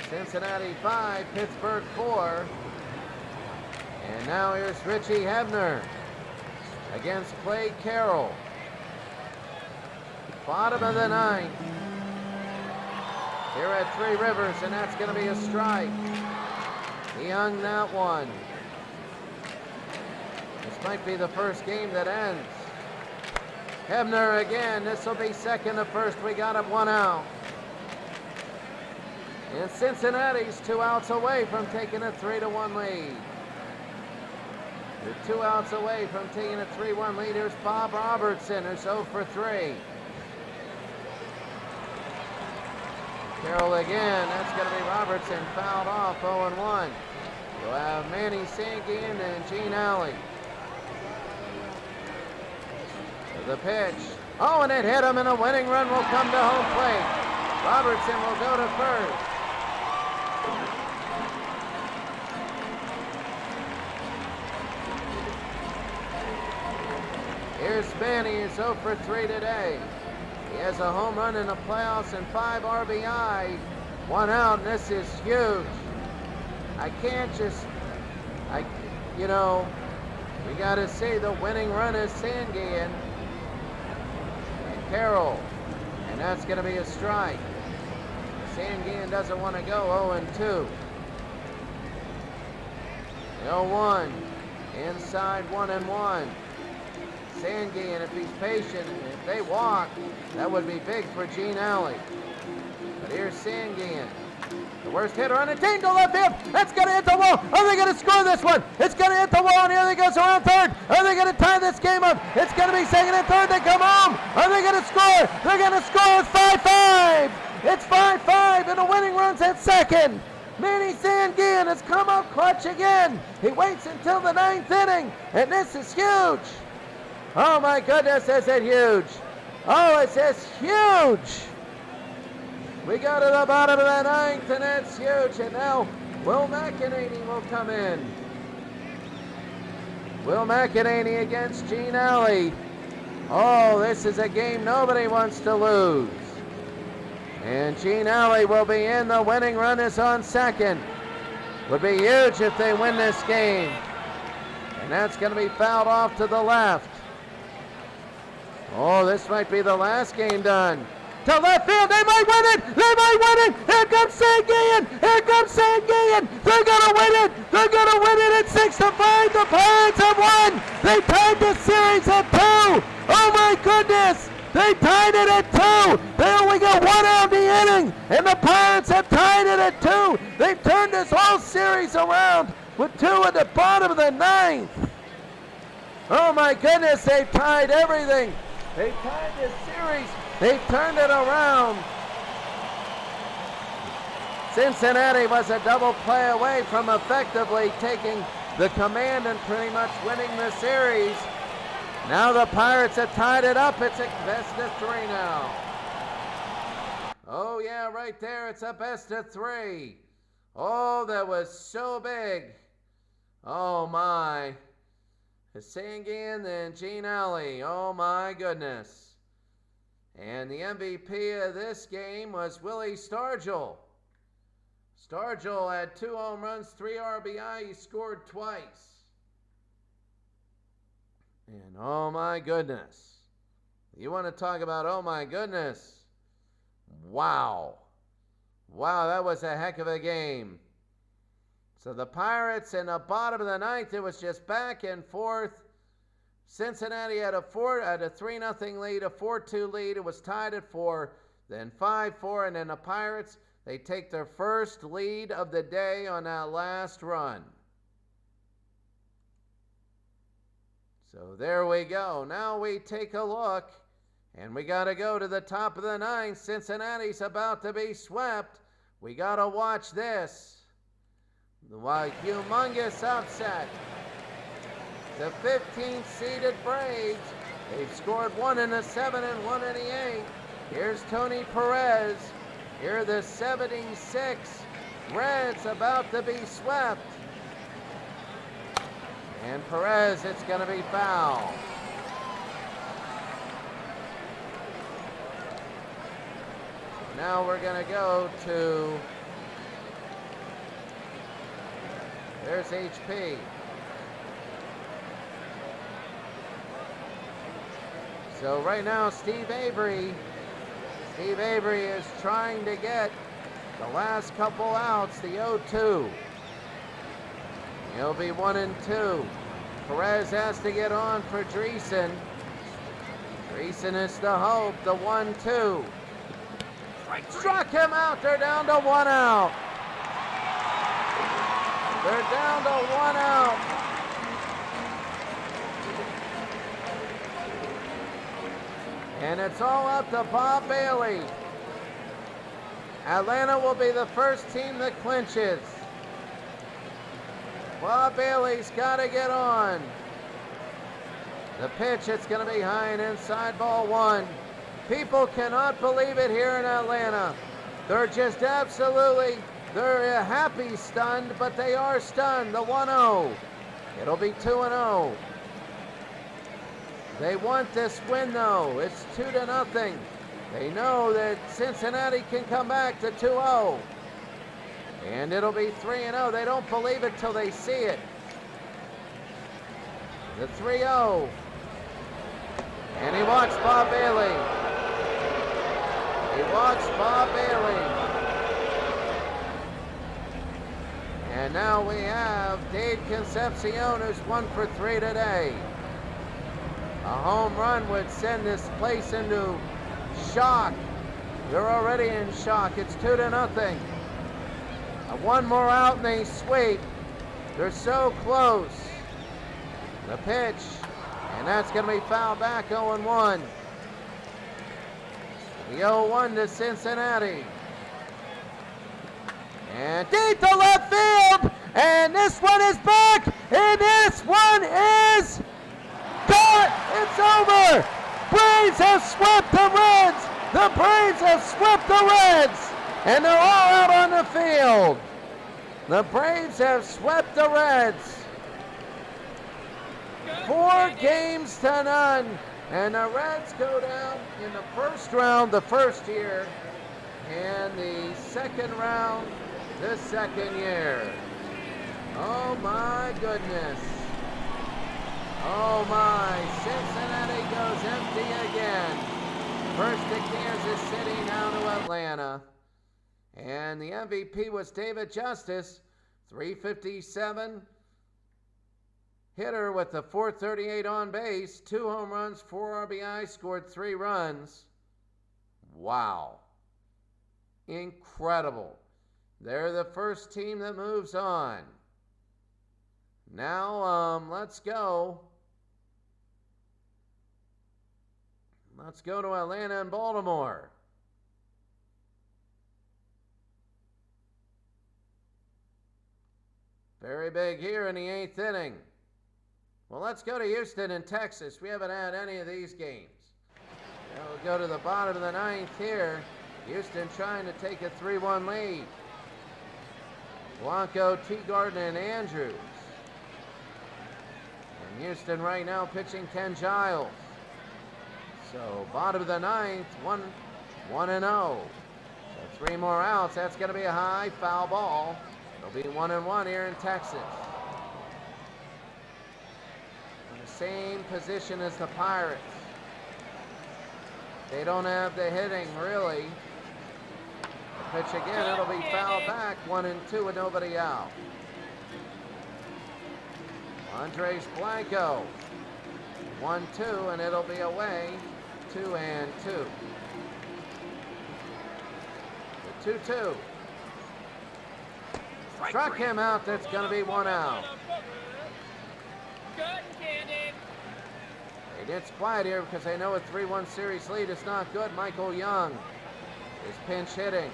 Cincinnati 5, Pittsburgh 4. And now here's Richie Hebner against Clay Carroll. Bottom of the 9th. Here at Three Rivers, and that's going to be a strike. He hung that one. This might be the first game that ends. Hebner again. This will be second to first. We got him 1 out. And Cincinnati's 2 outs away from taking a 3-1 lead. They're 2 outs away from taking a 3-1 lead. Here's Bob Robertson, who's 0 for 3. Carroll again. That's going to be Robertson, fouled off, 0-1. You'll have Manny Sanguin and Gene Alley. The pitch. Oh, and it hit him, and a winning run will come to home plate. Robertson will go to first. Here's Manny, he's 0 for 3 today. He has a home run in the playoffs and 5 RBI. 1 out, and this is huge. I can't just, we got to see the winning run is Sanguin. Carroll, and that's going to be a strike. Sanguin doesn't want to go. 0-2. 0-1. Inside 1-1. Sanguin, if he's patient, if they walk, that would be big for Gene Alley. But here's Sanguin. The worst hitter on the team to left field. That's going to hit the wall. Are they going to score this one? It's going to hit the wall, and here they goes around third. Are they going to tie this game up? It's going to be second and third. They come home. Are they going to score? They're going to score. It's 5-5. It's 5-5, and the winning run's at second. Manny Sanguin has come out clutch again. He waits until the 9th inning, and this is huge. Oh, my goodness, is it huge. Oh, it's just huge. We go to the bottom of the 9th, and that's huge. And now Will McEnany will come in. Will McEnany against Gene Alley. Oh, this is a game nobody wants to lose. And Gene Alley will be in. The winning run is on second. Would be huge if they win this game. And that's going to be fouled off to the left. Oh, this might be the last game done. To left field, they might win it! They might win it! Here comes Sanguin! Here comes Sanguin! They're gonna win it! They're gonna win it at 6-5! The Pirates have won! They tied the series at 2! Oh my goodness! They tied it at 2! They only got 1 out of the inning! And the Pirates have tied it at 2! They've turned this whole series around with 2 at the bottom of the 9th! Oh my goodness, they've tied everything! They tied this series! They've turned it around. Cincinnati was a double play away from effectively taking the command and pretty much winning the series. Now the Pirates have tied it up. It's a best of 3 now. Oh yeah, right there. It's a best of 3. Oh, that was so big. Oh my. Sanguin and Gene Alley. Oh my goodness. And the MVP of this game was Willie Stargell. Stargell had 2 home runs, 3 RBI. He scored twice. And oh my goodness. You want to talk about oh my goodness. Wow. Wow, that was a heck of a game. So the Pirates in the bottom of the 9th, it was just back and forth. Cincinnati had a 3-0 lead, a 4-2 lead. It was tied at 4, then 5-4, and then the Pirates, they take their first lead of the day on that last run. So there we go. Now we take a look And we got to go to the top of the ninth. Cincinnati's about to be swept. We got to watch this. The humongous upset. The 15th seeded Braves. They've scored 1 in the 7 and 1 in the 8. Here's Tony Perez. Here are the 76 Reds about to be swept. And Perez, it's going to be foul. Now we're going to go to, there's HP. So right now, Steve Avery is trying to get the last couple outs, the 0-2. He'll be 1 and 2. Perez has to get on for Dreesen. Dreesen is the hope, the 1-2. Struck him out, they're down to 1 out. They're down to 1 out. And it's all up to Bob Bailey. Atlanta will be the first team that clinches. Bob Bailey's got to get on. The pitch, it's going to be high and inside, ball 1. People cannot believe it here in Atlanta. They're just absolutely, they're happy stunned, but they are stunned. The 1-0. It'll be 2-0. They want this win, though. It's 2-0. They know that Cincinnati can come back to 2-0. And it'll be 3-0. They don't believe it till they see it. The 3-0. And he walks Bob Bailey. He walks Bob Bailey. And now we have Dave Concepcion, who's 1 for 3 today. A home run would send this place into shock. They're already in shock. It's 2-0. One more out and they sweep. They're so close. The pitch, and that's going to be fouled back, 0-1. The 0-1 to Cincinnati. And deep to left field, and this one is back, and this one is gone. It's over. Braves have swept the Reds. The Braves have swept the Reds, and they're all out on the field. The Braves have swept the Reds. 4-0, and the Reds go down in the first round the first year, and the second round the second year. Oh my goodness. Oh my, Cincinnati goes empty again. First to Kansas City, now to Atlanta. And the MVP was David Justice, 357. Hitter with the .438 on base, 2 home runs, 4 RBI, scored 3 runs. Wow. Incredible. They're the first team that moves on. Now, let's go. Let's go to Atlanta and Baltimore. Very big here in the 8th inning. Well, let's go to Houston and Texas. We haven't had any of these games. Now we'll go to the bottom of the 9th here. Houston trying to take a 3-1 lead. Blanco, Teagarden, and Andrews. And Houston right now pitching Ken Giles. So bottom of the 9th, 1-0. So 3 more outs. That's going to be a high foul ball. It'll be 1-1 here in Texas. In the same position as the Pirates. They don't have the hitting, really. The pitch again, it'll be fouled back, 1-2 with nobody out. Andres Blanco, 1-2, and it'll be away, 2-2. The 2-2. Struck him out, that's going to be 1 out. They And it's quiet here because they know a 3-1 series lead is not good. Michael Young is pinch hitting.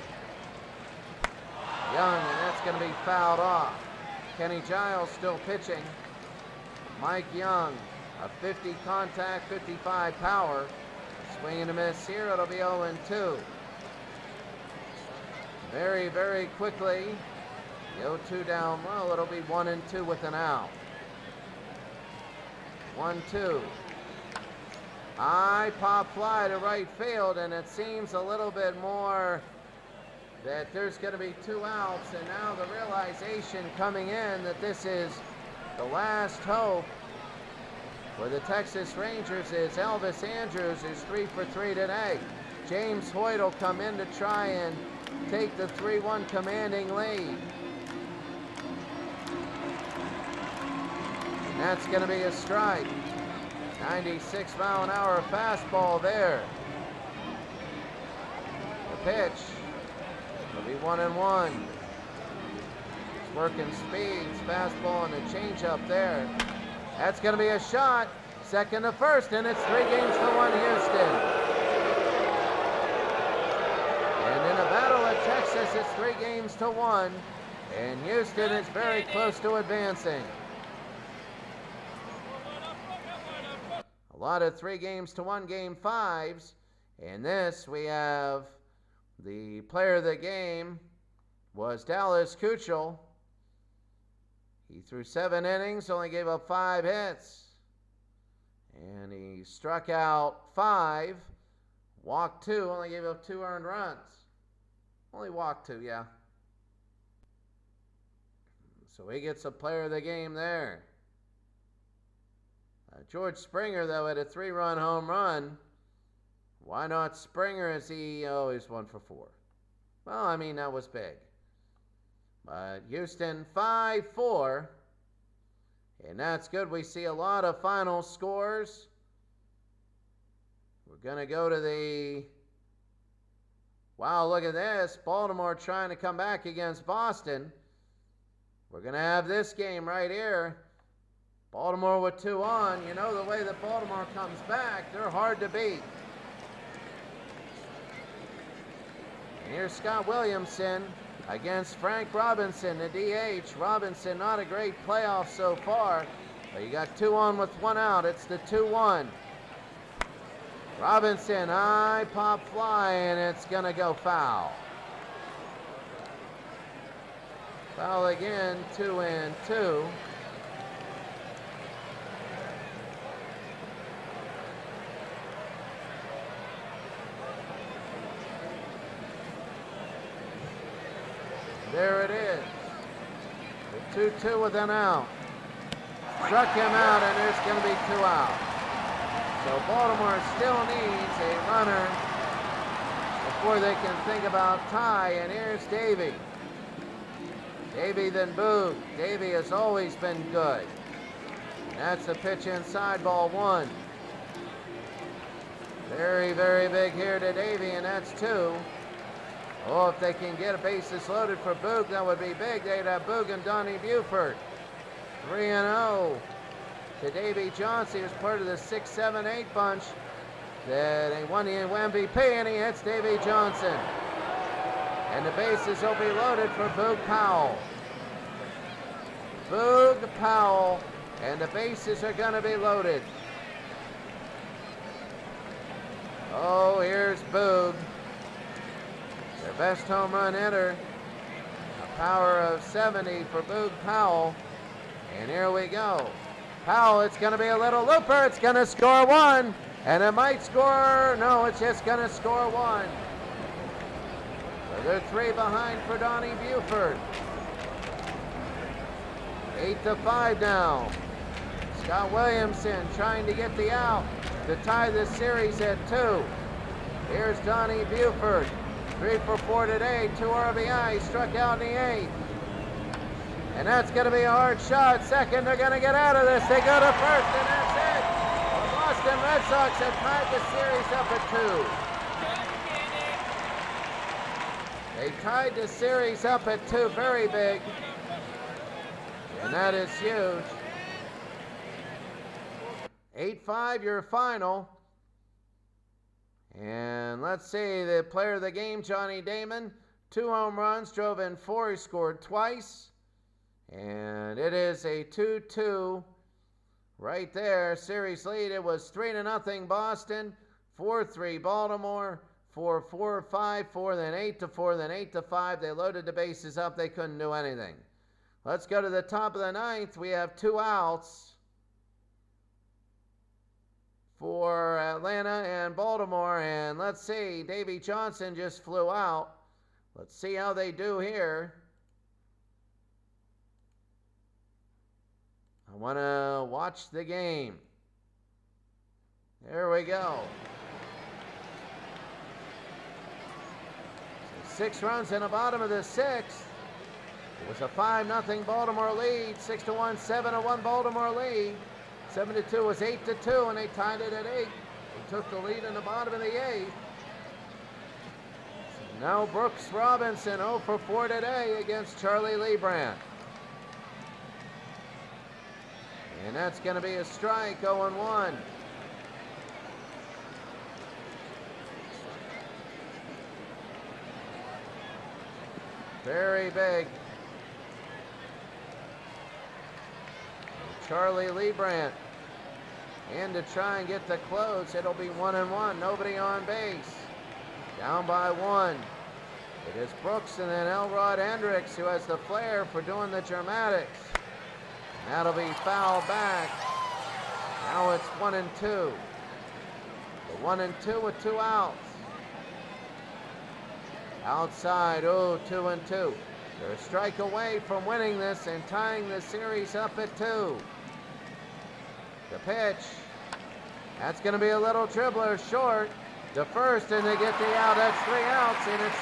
Young, and that's going to be fouled off. Kenny Giles still pitching. Mike Young, a 50 contact, 55 power. Swing and a miss here. It'll be 0-2. Very, very quickly. The 0-2 down low. It'll be 1-2 with an out. 1-2. High pop fly to right field, and it seems a little bit more that there's going to be 2 outs, and now the realization coming in that this is the last hope for the Texas Rangers is Elvis Andrews, who's 3 for 3 today. James Hoyt will come in to try and take the 3-1 commanding lead. And that's going to be a strike. 96-mile-an-hour fastball there. The pitch will be 1-1. It's working speeds, fastball and a changeup there. That's going to be a shot. Second to first, and it's 3-1 Houston. And in a battle at Texas, it's 3-1, and Houston is very close to advancing. A lot of 3-1 game 5s. In this, we have the player of the game was Dallas Keuchel. He threw 7 innings, only gave up 5 hits. And he struck out 5, walked 2, only gave up 2 earned runs. Only walked 2, yeah. So he gets a player of the game there. George Springer, though, had a 3-run home run. Why not Springer as he always 1 for 4? Well, I mean, that was big. But Houston 5-4. And that's good. We see a lot of final scores. We're going to go to the... Wow, look at this. Baltimore trying to come back against Boston. We're going to have this game right here. Baltimore with 2 on. You know the way that Baltimore comes back, they're hard to beat. And here's Scott Williamson against Frank Robinson, the DH. Robinson, not a great playoff so far, but you got 2 on with 1 out. It's the 2-1. Robinson, high pop fly, and it's going to go foul. Foul again, 2-2. There it is. The 2-2 with an out. Struck him out, and there's going to be 2 out. So Baltimore still needs a runner before they can think about tie. And here's Davey. Davey then Boog. Davey has always been good. And that's a pitch inside, ball 1. Very, very big here to Davey, and that's 2. Oh, if they can get a bases loaded for Boog, that would be big. They'd have Boog and Donnie Buford. 3-0 to Davey Johnson. He was part of the 6-7-8 bunch that they won the MVP, and he hits Davey Johnson. And the bases will be loaded for Boog Powell. Boog Powell, and the bases are going to be loaded. Oh, here's Boog. Their best home run hitter. A power of 70 for Boog Powell. And here we go. Powell, it's going to be a little looper. It's going to score 1. And it might score, no, it's just going to score 1. So they're 3 behind for Donnie Buford. 8-5 now. Scott Williamson trying to get the out to tie the series at 2. Here's Donnie Buford. 3 for 4 today, 2 RBI, struck out in the 8th. And that's going to be a hard shot. Second, they're going to get out of this. They go to first, and that's it. The Boston Red Sox have tied the series up at 2. They tied the series up at 2, very big. And that is huge. 8-5 your final. And let's see, the player of the game, Johnny Damon, 2 home runs, drove in 4, he scored twice. And it is a 2-2 right there. Series lead, it was 3-0 Boston, 4-3 Baltimore, 4-4, 5-4, then 8-4, then 8-5. They loaded the bases up, they couldn't do anything. Let's go to the top of the ninth. We have 2 outs for Atlanta and Baltimore, and let's see, Davey Johnson just flew out. Let's see how they do here. I want to watch the game. There we go. So 6 runs in the bottom of the 6th. It was a 5-0 Baltimore lead, 6-1, 7-1 Baltimore lead. 7-2 was 8-2, and they tied it at 8. They took the lead in the bottom of the 8th. So now Brooks Robinson 0 for 4 today against Charlie Leibrandt. And that's going to be a strike, 0-1. Very big. Charlie Leibrandt. And to try and get the close, it'll be 1-1. Nobody on base. Down by 1. It is Brooks and then Elrod Hendricks who has the flair for doing the dramatics. And that'll be fouled back. Now it's 1-2. The 1-2 with 2 outs. Outside, 2-2. They're a strike away from winning this and tying the series up at 2. The pitch. That's going to be a little dribbler short. The first, and they get the out. That's 3 outs, and it's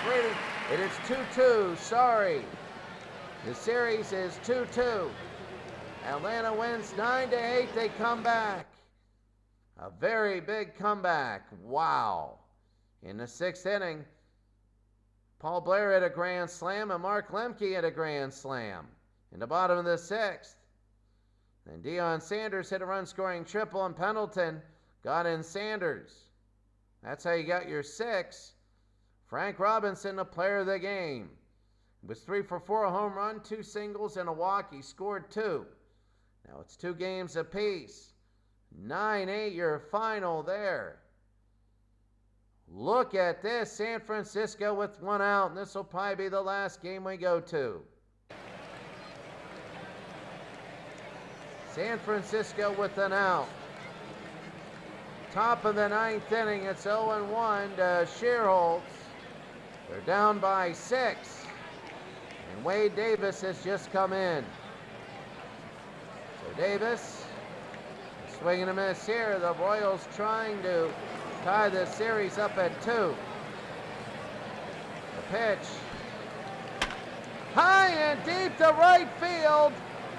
3-2. It is 2-2. Sorry. The series is 2-2. Atlanta wins 9-8. They come back. A very big comeback. Wow. In the 6th inning, Paul Blair had a grand slam and Mark Lemke had a grand slam. In the bottom of the 6th. Then Deion Sanders hit a run-scoring triple, and Pendleton got in Sanders. That's how you got your 6. Frank Robinson, the player of the game. It was 3 for 4, a home run, 2 singles, and a walk. He scored 2. Now it's 2 games apiece. 9-8 your final there. Look at this. San Francisco with 1 out, and this will probably be the last game we go to. San Francisco with an out. Top of the 9th inning, it's 0-1 to Shearholtz. They're down by 6. And Wade Davis has just come in. So Davis, swing and a miss here. The Royals trying to tie the series up at 2. The pitch. High and deep to right field.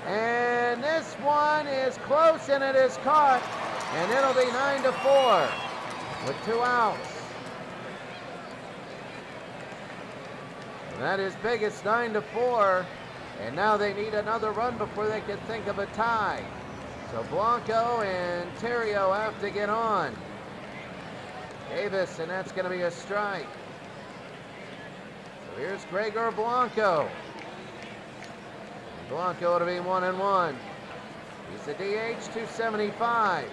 And this one is close, and it is caught. And it'll be 9-4 with 2 outs. And that is big. It's 9-4. And now they need another run before they can think of a tie. So Blanco and Terrio have to get on. Davis, and that's going to be a strike. So here's Gregor Blanco. Blanco to be 1-1. He's the DH, 275.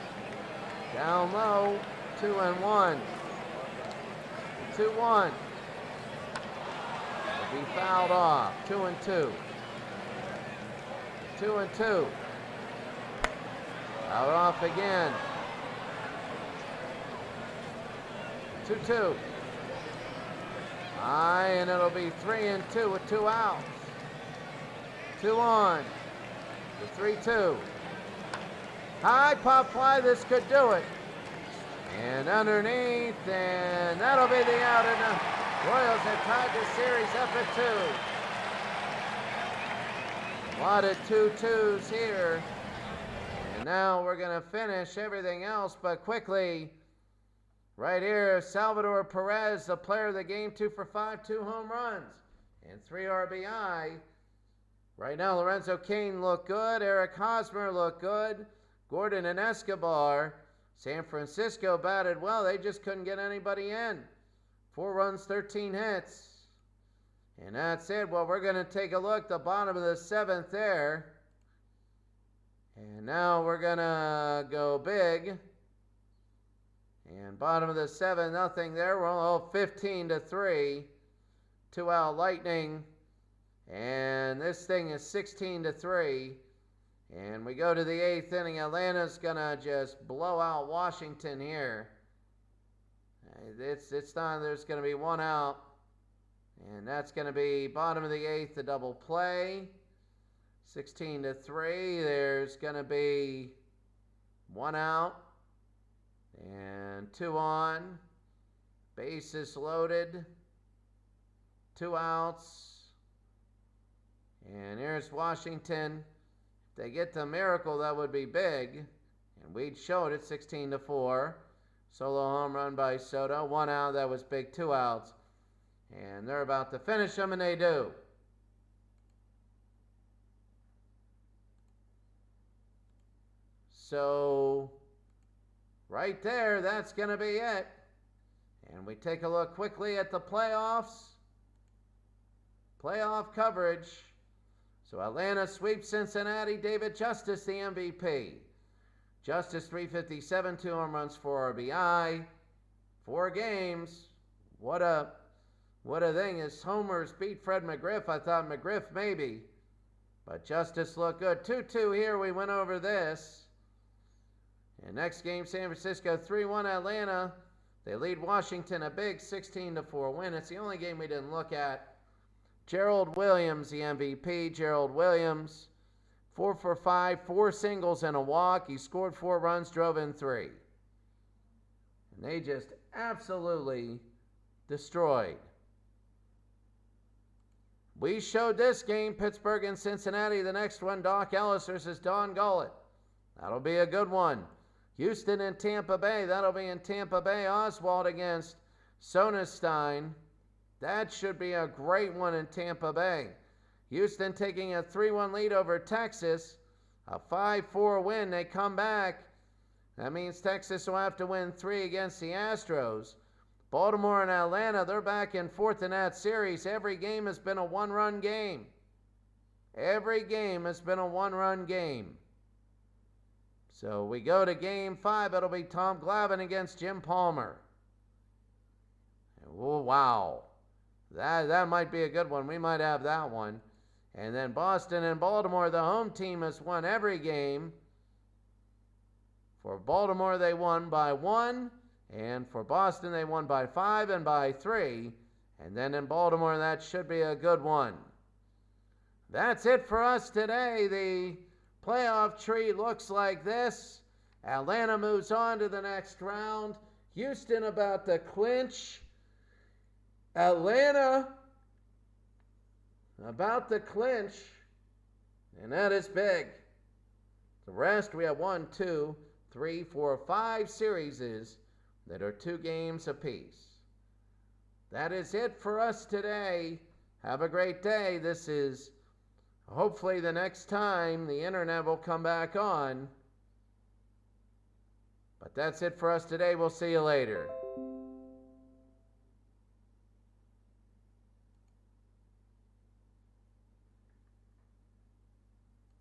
Down low, 2-1. 2-1. Will be fouled off. 2-2. 2-2. Out off again. 2-2. High, and it'll be 3-2 with 2 outs. 2 on. The 3-2. High pop fly. This could do it. And underneath, and that'll be the out. And the Royals have tied the series up at 2. A lot of 2-2s here. And now we're going to finish everything else, but quickly, right here, Salvador Perez, the player of the game, 2 for 5, 2 home runs, and 3 RBI. Right now, Lorenzo Cain looked good. Eric Hosmer looked good. Gordon and Escobar. San Francisco batted well. They just couldn't get anybody in. 4 runs, 13 hits. And that's it. Well, we're going to take a look. The bottom of the 7th there. And now we're going to go big. And bottom of the 7th, nothing there. We're all 15-3. 2-out Lightning. And this thing is 16-3. And we go to the 8th inning. Atlanta's going to just blow out Washington here. It's not, there's going to be 1 out. And that's going to be bottom of the 8th, the double play. 16-3. There's going to be 1 out. And 2 on. Bases loaded. 2 outs. And here's Washington. If they get the miracle, that would be big. And we'd show it at 16-4. Solo home run by Soto. 1 out. That was big. 2 outs. And they're about to finish them, and they do. So, right there, that's going to be it. And we take a look quickly at the playoffs. Playoff coverage. So, Atlanta sweeps Cincinnati. David Justice, the MVP. Justice, 357, 2 home runs, 4 RBI. 4 games. What a thing. His homers beat Fred McGriff. I thought McGriff maybe. But Justice looked good. 2-2 here. We went over this. And next game, San Francisco 3-1 Atlanta. They lead Washington a big 16-4 win. It's the only game we didn't look at. Gerald Williams, the MVP. Gerald Williams, 4 for 5, 4 singles and a walk. He scored 4 runs, drove in 3. And they just absolutely destroyed. We showed this game, Pittsburgh and Cincinnati. The next one, Doc Ellis versus Don Gullett. That'll be a good one. Houston and Tampa Bay. That'll be in Tampa Bay. Oswald against Sonestein. That should be a great one in Tampa Bay. Houston taking a 3-1 lead over Texas. A 5-4 win. They come back. That means Texas will have to win 3 against the Astros. Baltimore and Atlanta, they're back in 4th in that series. Every game has been a 1-run game. Every game has been a 1-run game. So we go to game 5. It'll be Tom Glavine against Jim Palmer. Oh, wow. That might be a good one. We might have that one. And then Boston and Baltimore, the home team has won every game. For Baltimore, they won by 1. And for Boston, they won by 5 and by 3. And then in Baltimore, that should be a good one. That's it for us today. The playoff tree looks like this. Atlanta moves on to the next round. Houston about to clinch. Atlanta about to clinch. And that is big. The rest, we have 1, 2, 3, 4, 5 series that are 2 games apiece. That is it for us today. Have a great day. This is hopefully the next time the internet will come back on. But that's it for us today. We'll see you later.